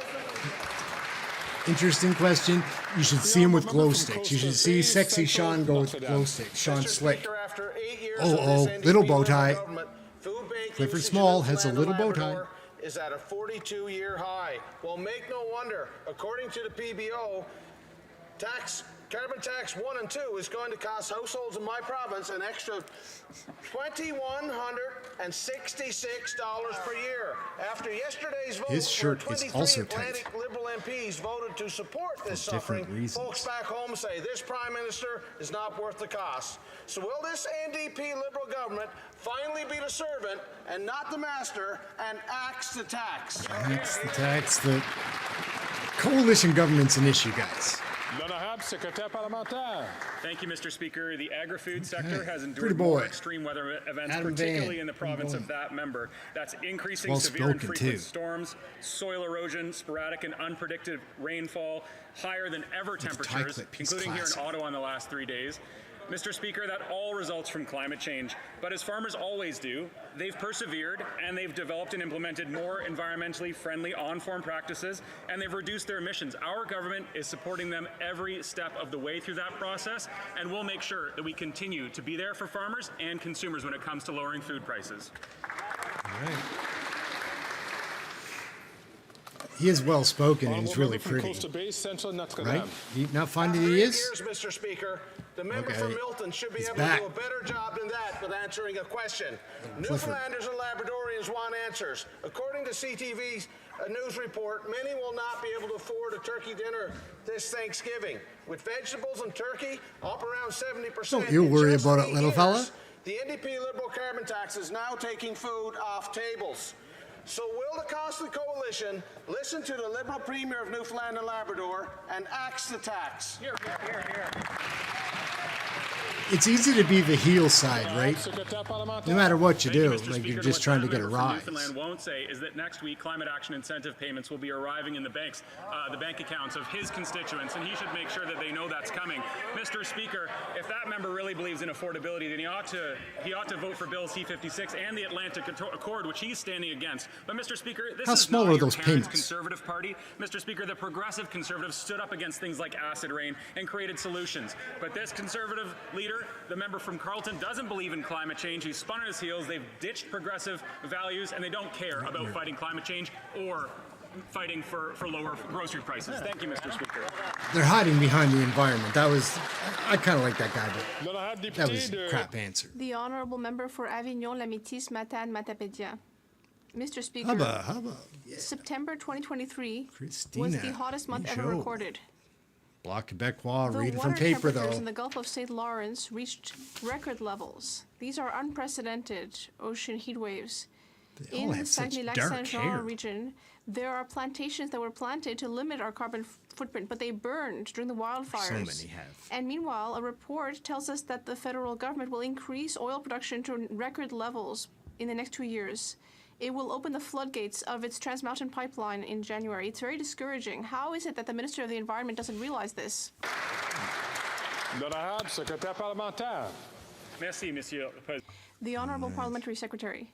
Interesting question. You should see him with glow sticks. You should see sexy Sean go with glow sticks. Sean Slick. Oh, little bow tie. Clifford Small has a little bow tie. Is at a 42-year high. Well, make no wonder, according to the PBO, carbon tax 1 and 2 is going to cost households in my province an extra $2,166 per year. After yesterday's vote, His shirt is 23 also Atlantic tight. Liberal MPs voted to support this For different suffering. reasons. Folks back home say this Prime Minister is not worth the cost. So will this NDP Liberal government finally be the servant and not the master and axe the tax? That's the tax. The coalition government's an issue, guys. Thank you, Mr. Speaker. The agri-food sector has Pretty endured boy. more extreme weather events, Adam particularly Van. in the province Boy. of that member. That's increasing Well severe and spoken, frequent too. storms, soil erosion, sporadic and unpredicted rainfall, higher than ever It's a tie temperatures, clip. It's including here in classic. Ottawa in the last 3 days. Mr. Speaker, that all results from climate change. But as farmers always do, they've persevered and they've developed and implemented more environmentally friendly on-farm practices, and they've reduced their emissions. Our government is supporting them every step of the way through that process, and we'll make sure that we continue to be there for farmers and consumers when it comes to lowering food prices. All right. He is well spoken and he's really pretty. Right? You not find that he is? Years, Mr. Speaker, the member Okay. from Milton should be He's able back. to do a better job than that with answering a question. Clifford. Newfoundlanders and Labradorians want answers. According to CTV's news report, many will not be able to afford a turkey dinner this Thanksgiving. With vegetables and turkey up around 70%. Don't you in worry just about it, 8 little years, fella. The NDP Liberal carbon tax is now taking food off tables. So will the Costly Coalition listen to the Liberal Premier of Newfoundland and Labrador and axe the tax? Here, here, here, here. It's easy to be the heel side, right? No matter what you do, Mr. like Speaker, you're and just what trying to that get a member from rise. Newfoundland won't say is that next week climate action incentive payments will be arriving in the bank accounts of his constituents, and he should make sure that they know that's coming. Mr. Speaker, if that member really believes in affordability, then he ought to vote for Bill C-56 and the Atlantic Accord, which he's standing against. But Mr. Speaker, this How is small not are your those parents' payments? Conservative Party. Mr. Speaker, the Progressive Conservatives stood up against things like acid rain and created solutions. But this Conservative leader, the member from Carleton, doesn't believe in climate change. He's spun on his heels. They've ditched progressive values, and they don't care about fighting climate change or fighting for lower grocery prices. Thank you, Mr. Speaker. They're hiding behind the environment. I kind of like that guy, but that was a crap answer. The honourable member for Avignon, Lamitis, Matane, Matapédia. Mr. Speaker, Hubba. September 2023 was Christina, the hottest month you ever show. recorded. Bloc Quebecois, The read it water from paper, temperatures though. in the Gulf of St. Lawrence reached record levels. These are unprecedented ocean heat waves. They all In the have such Saguenay-Lac dark Saint hair. Jean region, there are plantations that were planted to limit our carbon footprint, but they burned during the wildfires. So many have. And meanwhile, a report tells us that the federal government will increase oil production to record levels in the next 2 years. It will open the floodgates of its Trans Mountain pipeline in January. It's very discouraging. How is it that the Minister of the Environment doesn't realize this? L'honorable secrétaire parlementaire. Merci, Monsieur le Président. The Honorable Parliamentary Secretary.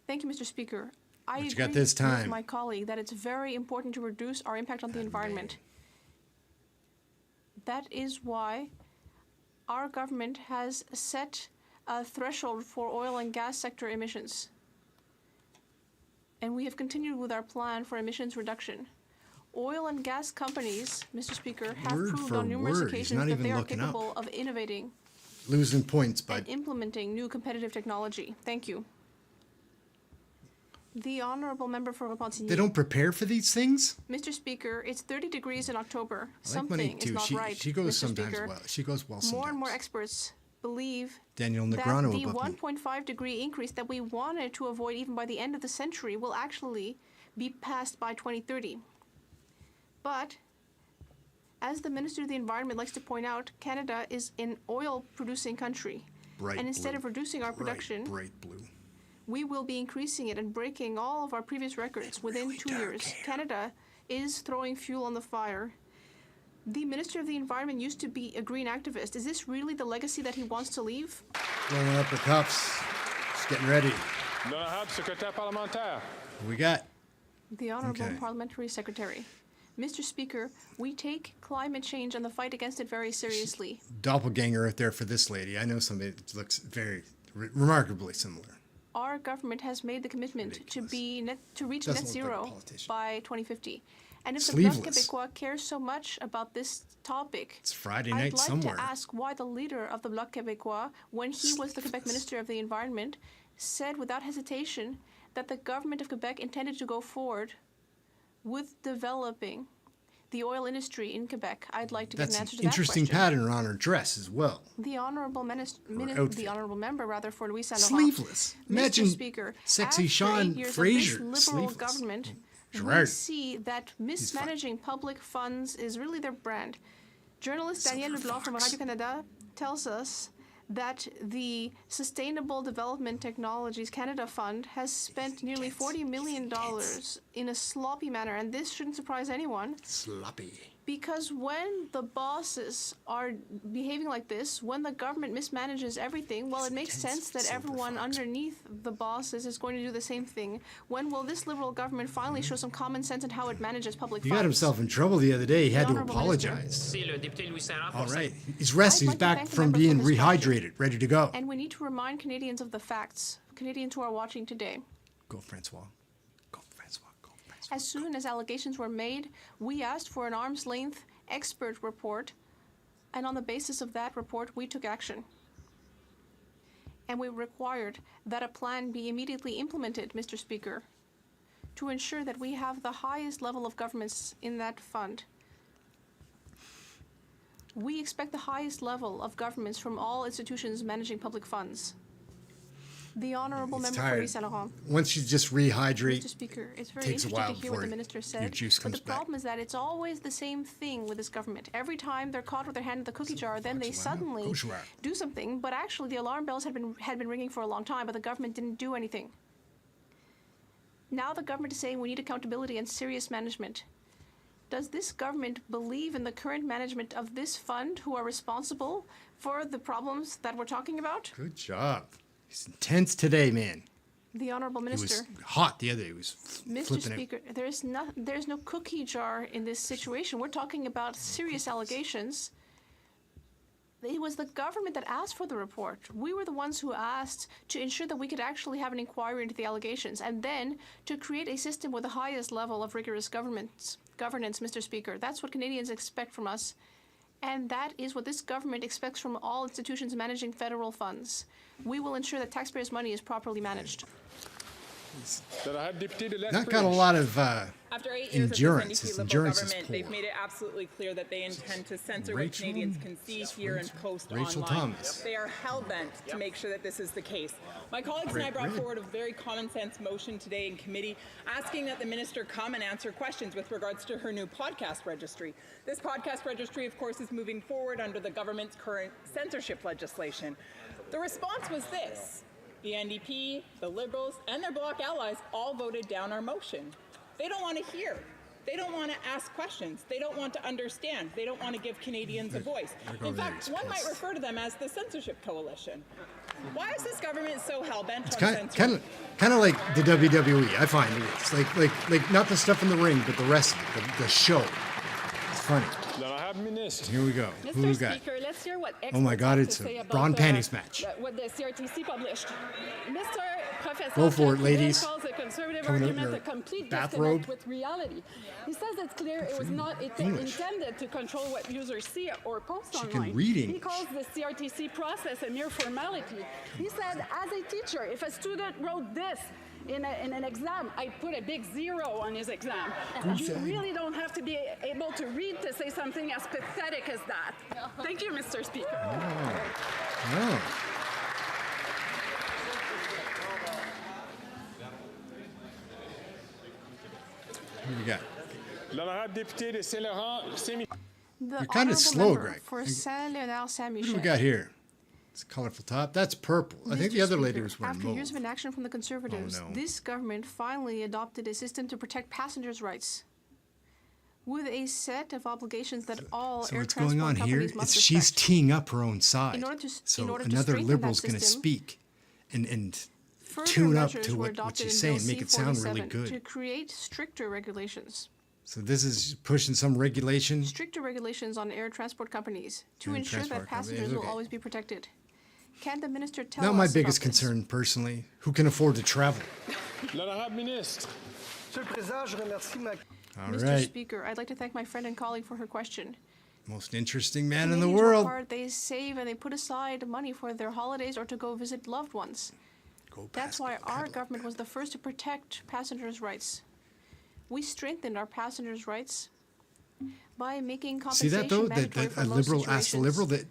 Thank you, Mr. Speaker. I What you agree got this with time? my colleague that it's very important to reduce our impact on the environment. That is why our government has set a threshold for oil and gas sector emissions. And we have continued with our plan for emissions reduction. Oil and gas companies, Mr. Speaker, have Word proved for on numerous word. He's occasions not that even they are looking up. capable of innovating Losing points, bud. and implementing new competitive technology. Thank you. The Honourable Member for Repentigny. They don't prepare for these things? Mr. Speaker, it's 30 degrees in October. I like Something Monique, is too. not right. She goes Mr. sometimes Speaker. well. She goes well More sometimes. and more experts believe Daniel that Negreanu the above me. 1.5 degree increase that we wanted to avoid even by the end of the century will actually be passed by 2030. But, as the Minister of the Environment likes to point out, Canada is an oil-producing country. Bright And instead blue. of reducing our production, Bright blue. we will be increasing it and breaking all of our previous records within 2 years. Canada is throwing fuel on the fire. The Minister of the Environment used to be a green activist. Is this really the legacy that he wants to leave? Rolling up her cuffs. Just getting ready. L'honorable secrétaire parlementaire. What we got? The Honourable Okay. Parliamentary Secretary. Mr. Speaker, we take climate change and the fight against it very seriously. Doppelganger out there for this lady. I know somebody that looks very remarkably similar. Our government has made the commitment to reach Doesn't net look like a zero politician. by 2050. And if the Bloc Sleeveless. Québécois cares so much about this topic, It's Friday I'd night like somewhere. to ask why the leader of the Bloc Québécois, when he was the Quebec Minister of the Environment, said without hesitation that the government of Quebec intended to go forward with developing the oil industry in Quebec. I'd like to get That's an an answer to that interesting question. pattern on her dress as well. The honourable outfit. the honourable member for Louis Saint Laurent. Sleeveless. Mr. Imagine Speaker, sexy after Sean 8 years Fraser, of this liberal sleeveless. government, we Gerard. see that mismanaging public funds is really their brand. Journalist Daniel Leblanc from Radio-Canada tells us that the Sustainable Development Technologies Canada Fund has spent nearly $40 million in a sloppy manner, and this shouldn't surprise anyone. Sloppy. Because when the bosses are behaving like this, when the government mismanages everything, well, it makes sense that everyone underneath the bosses is going to do the same thing. When will this Liberal government finally show some common sense in how it manages public He funds? got himself in trouble the other day. He had to Honourable Minister. apologize. Le député Louis Saint-Laurent All pour right. sa- He's rested. I'd He's like to back thank the from member being for this question. rehydrated, ready to go. And we need to remind Canadians of the facts, Canadians who are watching today. Go, Francois. As soon as allegations were made, we asked for an arm's length expert report, and on the basis of that report, we took action. And we required that a plan be immediately implemented, Mr. Speaker, to ensure that we have the highest level of governments in that fund. We expect the highest level of governments from all institutions managing public funds. The Honourable He's Member for tired. Louis Saint Laurent. Once you just rehydrate, Mr. Speaker, it's very takes a interesting while to hear what the before minister your said. juice But comes the back. problem is that it's always the same thing with this government. Every time they're caught with their hand in the cookie jar, then they suddenly Bourgeois. do something. But actually, the alarm bells had been ringing for a long time, but the government didn't do anything. Now the government is saying we need accountability and serious management. Does this government believe in the current management of this fund, who are responsible for the problems that we're talking about? Good job. He's intense today, man. The Honourable He Minister. was hot the other day. He was Mr. flipping it. Speaker, there's no cookie jar in this situation. We're talking about serious allegations. It was the government that asked for the report. We were the ones who asked to ensure that we could actually have an inquiry into the allegations, and then to create a system with the highest level of rigorous governance, Mr. Speaker. That's what Canadians expect from us. And that is what this government expects from all institutions managing federal funds. We will ensure that taxpayers' money is properly managed. Not got a lot of After 8 years endurance. of His this NDP Liberal endurance is government, they've poor. made it absolutely clear that they intend to censor what Rachel- Canadians can see, hear, and post Rachel online. Thomas. They are hell-bent to make sure that this is the case. My colleagues and I brought forward a very common-sense motion today in committee asking that the minister come and answer questions with regards to her new podcast registry. This podcast registry, of course, is moving forward under the government's current censorship legislation. The response was this. The NDP, the Liberals, and their Bloc allies all voted down our motion. They don't want to hear. They don't want to ask questions. They don't want to understand. They don't want to give Canadians a voice. In fact, one might refer to them as the censorship coalition. Why is this government so hell-bent on censorship? Kind of like the WWE. I find it's like not the stuff in the ring, but the rest of it, the show. It's funny. Here we go. Who we Mr. got? Speaker, let's hear what Oh my experts God, have it's to say a about brawn panties match. What the CRTC published. Mr. Professor Go for it, Jacques ladies. calls the conservative Coming out in argument their a complete bathrobe. disconnect with reality. He says it's clear it was not intended to control what users see or post She online. can read He English. calls the CRTC process a mere formality. He said, as a teacher, if a student wrote this in an exam, I put a big 0 on his exam. You really don't have to be able to read to say something as pathetic as that. Thank you, Mr. Speaker. Oh. Who we got? The You're kind of honourable slow, member Greg. For Saint-Léonard What Saint-Michel. do we got here? It's a colorful top. That's purple. I think Mr. the other lady Speaker, was wearing after years mauve. of inaction from the Conservatives, Oh, no. this government finally adopted a system to protect passengers' rights. With a set of obligations that all So air what's going on transport here companies must is she's respect. teeing up her own side. In order to So strengthen another that liberal's going to system, speak and Further tune up measures to were what adopted she's in Bill saying, make it sound really C-47 good. to create stricter regulations. So this is pushing some regulation. Stricter regulations on air transport companies to Air ensure that transport companies, passengers will okay. always be protected. Can the minister tell Not us my about biggest this? concern personally. Who can afford to travel? All Mr. right. Speaker, I'd like to thank my friend and colleague for her question. Most interesting man in the Canadians world. work hard, they save and they put aside money for their holidays or to go visit loved ones. That's why our government was the first to protect passengers' rights. We strengthened our passengers' rights by making See compensation that though? mandatory That for a low liberal asked a liberal situations.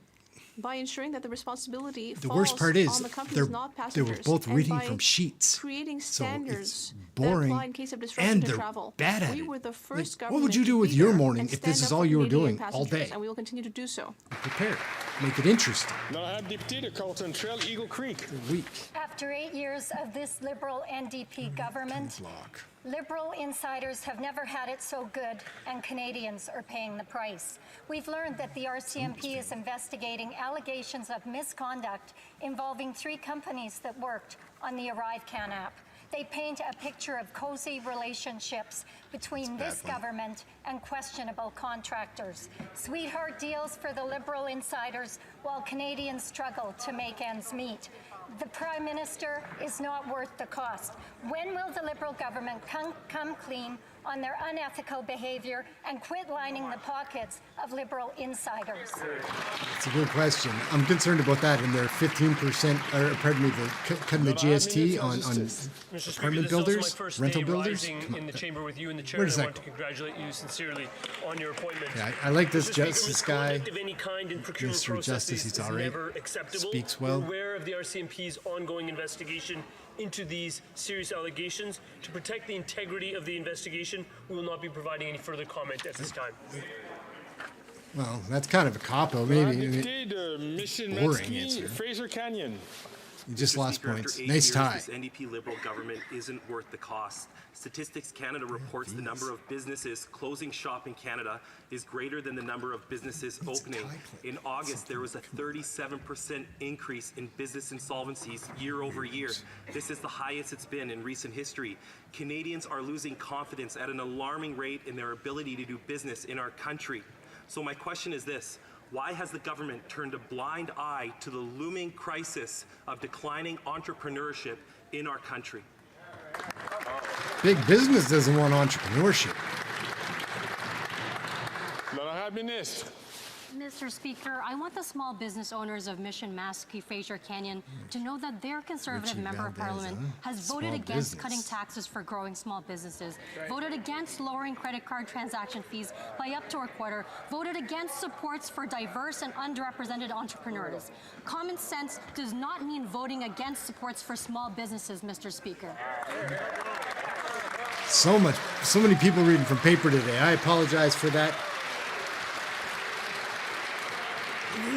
that By ensuring that the responsibility the falls worst part is on the companies, not they passengers. were both and reading by from sheets. creating So it's standards boring that apply in case of disruption and to they're travel. bad at we it. were the Like, first what government would you to do with be your there morning and if this stand is up all for you were Canadian doing all passengers, day? And we will continue to do so. Prepare. Make it interesting. Eagle Creek. Week. After 8 years of this Liberal NDP government, Liberal insiders have never had it so good, and Canadians are paying the price. We've learned that the RCMP is investigating allegations of misconduct involving 3 companies that worked on the ArriveCAN app. They paint a picture of cozy relationships between this government and questionable contractors. Sweetheart deals for the Liberal insiders while Canadians struggle to make ends meet. The Prime Minister is not worth the cost. When will the Liberal government come clean on their unethical behavior and quit lining the pockets of Liberal insiders? It's a good question. I'm concerned about that and their 15%, or pardon me, the cutting the GST on Mr. Speaker, apartment this is also my builders, first rental day builders. rising Come on. in the chamber with you and the chair, Where and does I that want to congratulate you sincerely on your appointment. Yeah, I like this Mr. Speaker, justice guy. misconduct of any kind in procurement Mr. processes Justice, he's is all right. never acceptable. Speaks well. We're aware of the RCMP's ongoing investigation into these serious allegations. To protect the integrity of the investigation, we will not be providing any further comment at this time. Well, that's kind of a cop-out, maybe. I mean, Député de boring Michilimackinac, answer. Fraser Canyon. You just lost Speaker, points. after 8 Nice years, tie. This NDP Liberal government isn't worth the cost. Statistics Canada reports the number of businesses closing shop in Canada is greater than the number of businesses opening. In August, there was a 37% increase in business insolvencies year over year. This is the highest it's been in recent history. Canadians are losing confidence at an alarming rate in their ability to do business in our country. So my question is this: why has the government turned a blind eye to the looming crisis of declining entrepreneurship in our country? Big business doesn't want entrepreneurship. Mr. Speaker, I want the small business owners of Mission Maskey Fraser Canyon to know that their Conservative Richard member of Valdez, Parliament huh? has voted Small against business. cutting taxes for growing small businesses, voted against lowering credit card transaction fees by up to a quarter, voted against supports for diverse and underrepresented entrepreneurs. Common sense does not mean voting against supports for small businesses, Mr. Speaker. So many people reading from paper today. I apologize for that.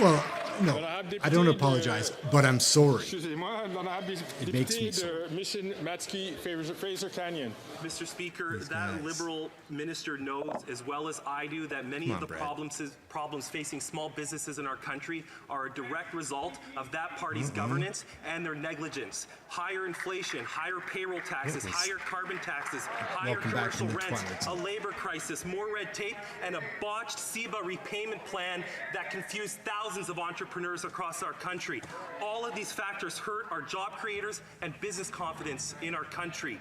Well, no. I don't apologize, but I'm sorry. Excusez-moi, l'honorable It makes me député de Mission Matsky, Fraser Canyon. Mr. Speaker, that Liberal minister knows as well as I do that many of the problems facing small businesses in our country are a direct result of that party's governance and their negligence. Higher inflation, higher payroll taxes, higher carbon taxes, higher commercial rents, a labor crisis, more red tape, and a botched CEBA repayment plan that confused thousands of entrepreneurs across our country. All of these factors hurt our job creators and business confidence in our country.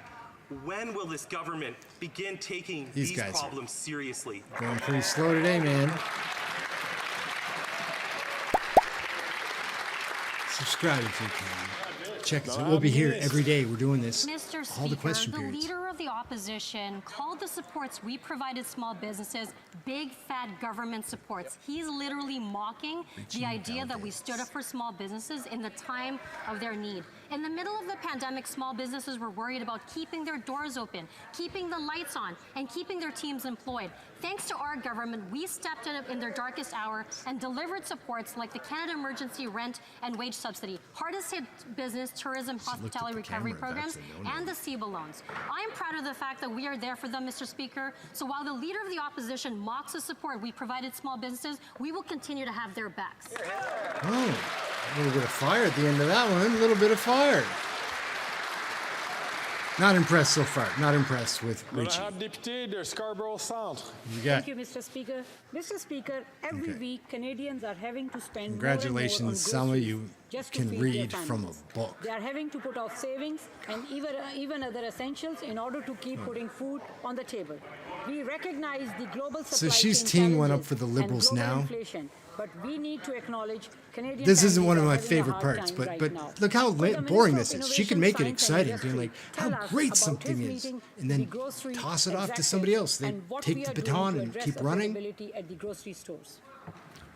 When will this government begin taking these problems seriously? Going pretty slow today, man. Subscribe if you can. Check us out. We'll be here every day. We're doing this. Mr. All the Speaker, question the periods. leader of the opposition called the supports we provided small businesses big fat government supports. He's literally mocking the idea that we stood up for small businesses in the time of their need. In the middle of the pandemic, small businesses were worried about keeping their doors open, keeping the lights on, and keeping their teams employed. Thanks to our government, we stepped in their darkest hour and delivered supports like the Canada Emergency Rent and Wage Subsidy, hardest hit business, tourism, hospitality recovery programs, and the CEBA loans. I'm proud of the fact that we are there for them, Mr. Speaker. So while the leader of the opposition mocks the support we provided small businesses, we will continue to have their backs. Oh, a little bit of fire at the end of that one. A little bit of fire. Not impressed so far. Not impressed with Richie. L'honorable député de Scarborough Centre. Thank you, Mr. Speaker. Mr. Speaker, every week Canadians are having to spend Congratulations, more and more on some of you just to can feed read their from families. a book. They are having to put off savings and even other essentials in order to keep putting food on the table. We recognize the global supply So she's chain teeing one up challenges for the and Liberals global now. inflation, but we need to acknowledge Canadian This isn't families one of are my having a favorite hard parts, time right but now. look how Will the boring Minister this of is. She can Innovation, make it Science and exciting, being Industry like tell how us great about something his is, meeting and with then the grocery toss it off to executives somebody else. They and what take we the are doing baton to and address keep running. affordability at the grocery stores.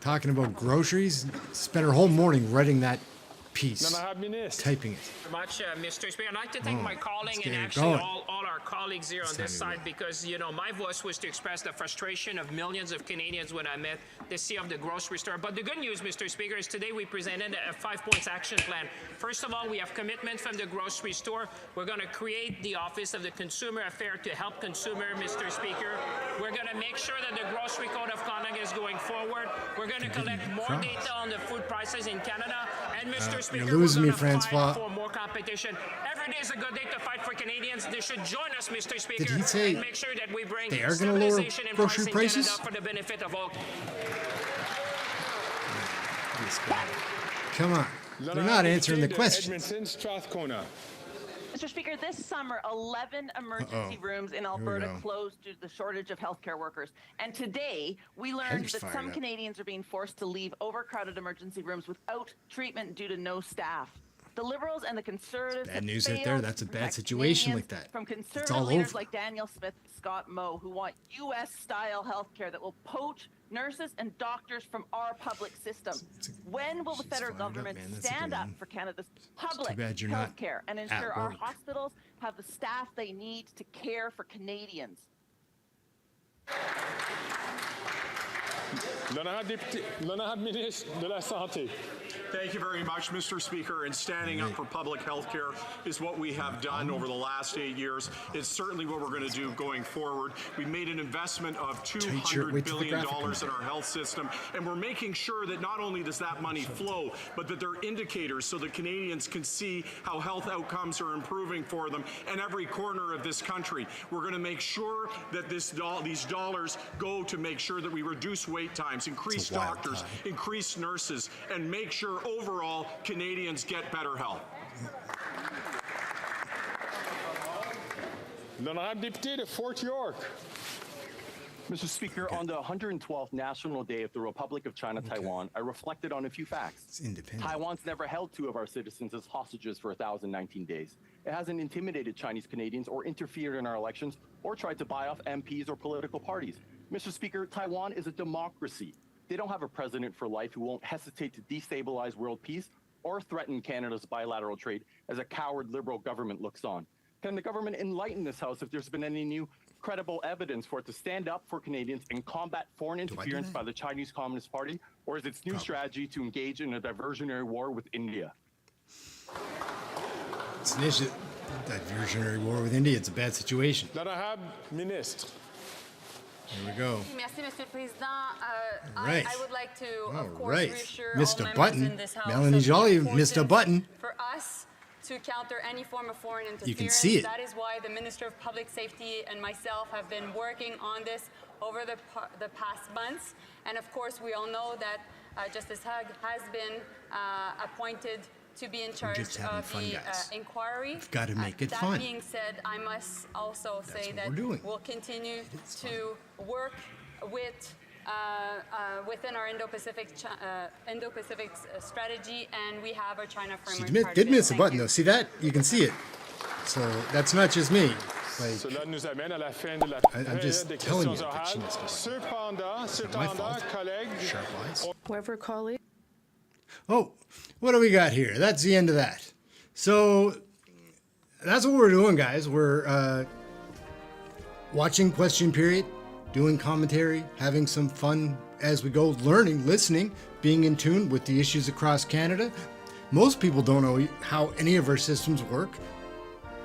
Talking about groceries, spent her whole morning writing that piece, typing it. Very much, Mr. Speaker. I'd like to thank my colleague and get it actually going. all our colleagues here on this side because, you know, my voice was to express the frustration of millions of Canadians when I met the CEO of the grocery store. But the good news, Mr. Speaker, is today we presented a 5-point action plan. First of all, we have commitment from the grocery store. We're going to create the Office of the Consumer Affairs to help consumer, Mr. Speaker. We're going to make sure that the Grocery Code of Conduct is going forward. We're going to collect more data on the food prices in Canada. And Mr. Speaker, you're losing me, we're going to Francois. fight for more competition. Every day is a good day to fight for Canadians. They should join us, Mr. Speaker, Did he say and make sure that we bring they are going to lower stabilization in grocery price in prices? Canada for the benefit of all. This guy. Come on. They're not answering the questions. Edmonton, Strathcona. Mr. Speaker, this summer, 11 emergency rooms in Alberta closed due to the shortage of healthcare workers. And today, we learned Heather's that fired some up. Canadians are being forced to leave overcrowded emergency rooms without treatment due to no staff. The Liberals and the Conservatives Bad have news out failed there. to That's a bad protect situation Canadians like that. from It's conservative all leaders over. like Daniel Smith, Scott Moe, who want U.S.-style healthcare that will poach nurses and doctors from our public system. When will the federal government man. That's a stand good up one. for Canada's public bad you're not healthcare and at ensure our work. hospitals have the staff they need to care for Canadians? L'honorable ministre de la Santé. Thank you very much, Mr. Speaker. And standing up for public health care is what we have done over the last 8 years. It's certainly what we're going to do going forward. We made an investment of $200 billion in our health system, and we're making sure that not only does that money flow, but that there are indicators so that Canadians can see how health outcomes are improving for them in every corner of this country. We're going to make sure that these dollars go to make sure that we reduce wait times, increase doctors, increase nurses, and make sure overall Canadians get better health. L'honorable député de Fort York. Mr. Speaker, on the 112th National Day of the Republic of China, Taiwan, I reflected on a few facts. It's independent. Taiwan's never held 2 of our citizens as hostages for 1,019 days. It hasn't intimidated Chinese Canadians or interfered in our elections or tried to buy off MPs or political parties. Mr. Speaker, Taiwan is a democracy. They don't have a president for life who won't hesitate to destabilize world peace or threaten Canada's bilateral trade as a coward Liberal government looks on. Can the government enlighten this House if there's been any new credible evidence for it to stand up for Canadians and combat foreign interference by the Chinese Communist Party, or is its new strategy to engage in a diversionary war with India? It's an issue. Diversionary war with India. It's a bad situation. L'honorable ministre. Here we go. Merci, Monsieur le Président. Right. I would like to, All of course, right. reassure all Missed a members button. in this House Melanie of the Joly importance missed a button. for us to counter any form of foreign interference. You can see it. That is why the Minister of Public Safety and myself have been working on this over the past months. And of course, we all know that Justice Hug has been appointed to be in charge of the inquiry. We've got to make it fun. That being said, I must also say that we'll continue to work with within our Indo-Pacific strategy, and we have our China framework. She did miss a button, though. See that? You can see it. So that's not just me. Like, Cela nous amène à la fin de la I'm just période des telling questions you that she orales. missed a button. Cependant, collègues, Sharp eyes. Whoever colleague. Oh, what do we got here? That's the end of that. So that's what we're doing, guys. We're watching question period, doing commentary, having some fun as we go, learning, listening, being in tune with the issues across Canada. Most people don't know how any of our systems work.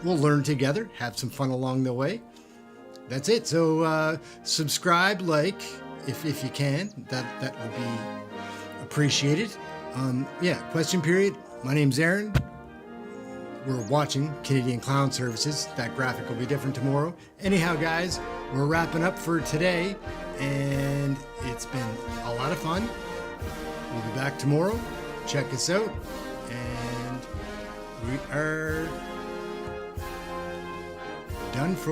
We'll learn together, have some fun along the way. That's it. So subscribe, like, if you can. That would be appreciated. Yeah, question period. My name's Aaron. We're watching Canadian Clown Services. That graphic will be different tomorrow. Anyhow, guys, we're wrapping up for today, and it's been a lot of fun. We'll be back tomorrow. Check us out, and we are done for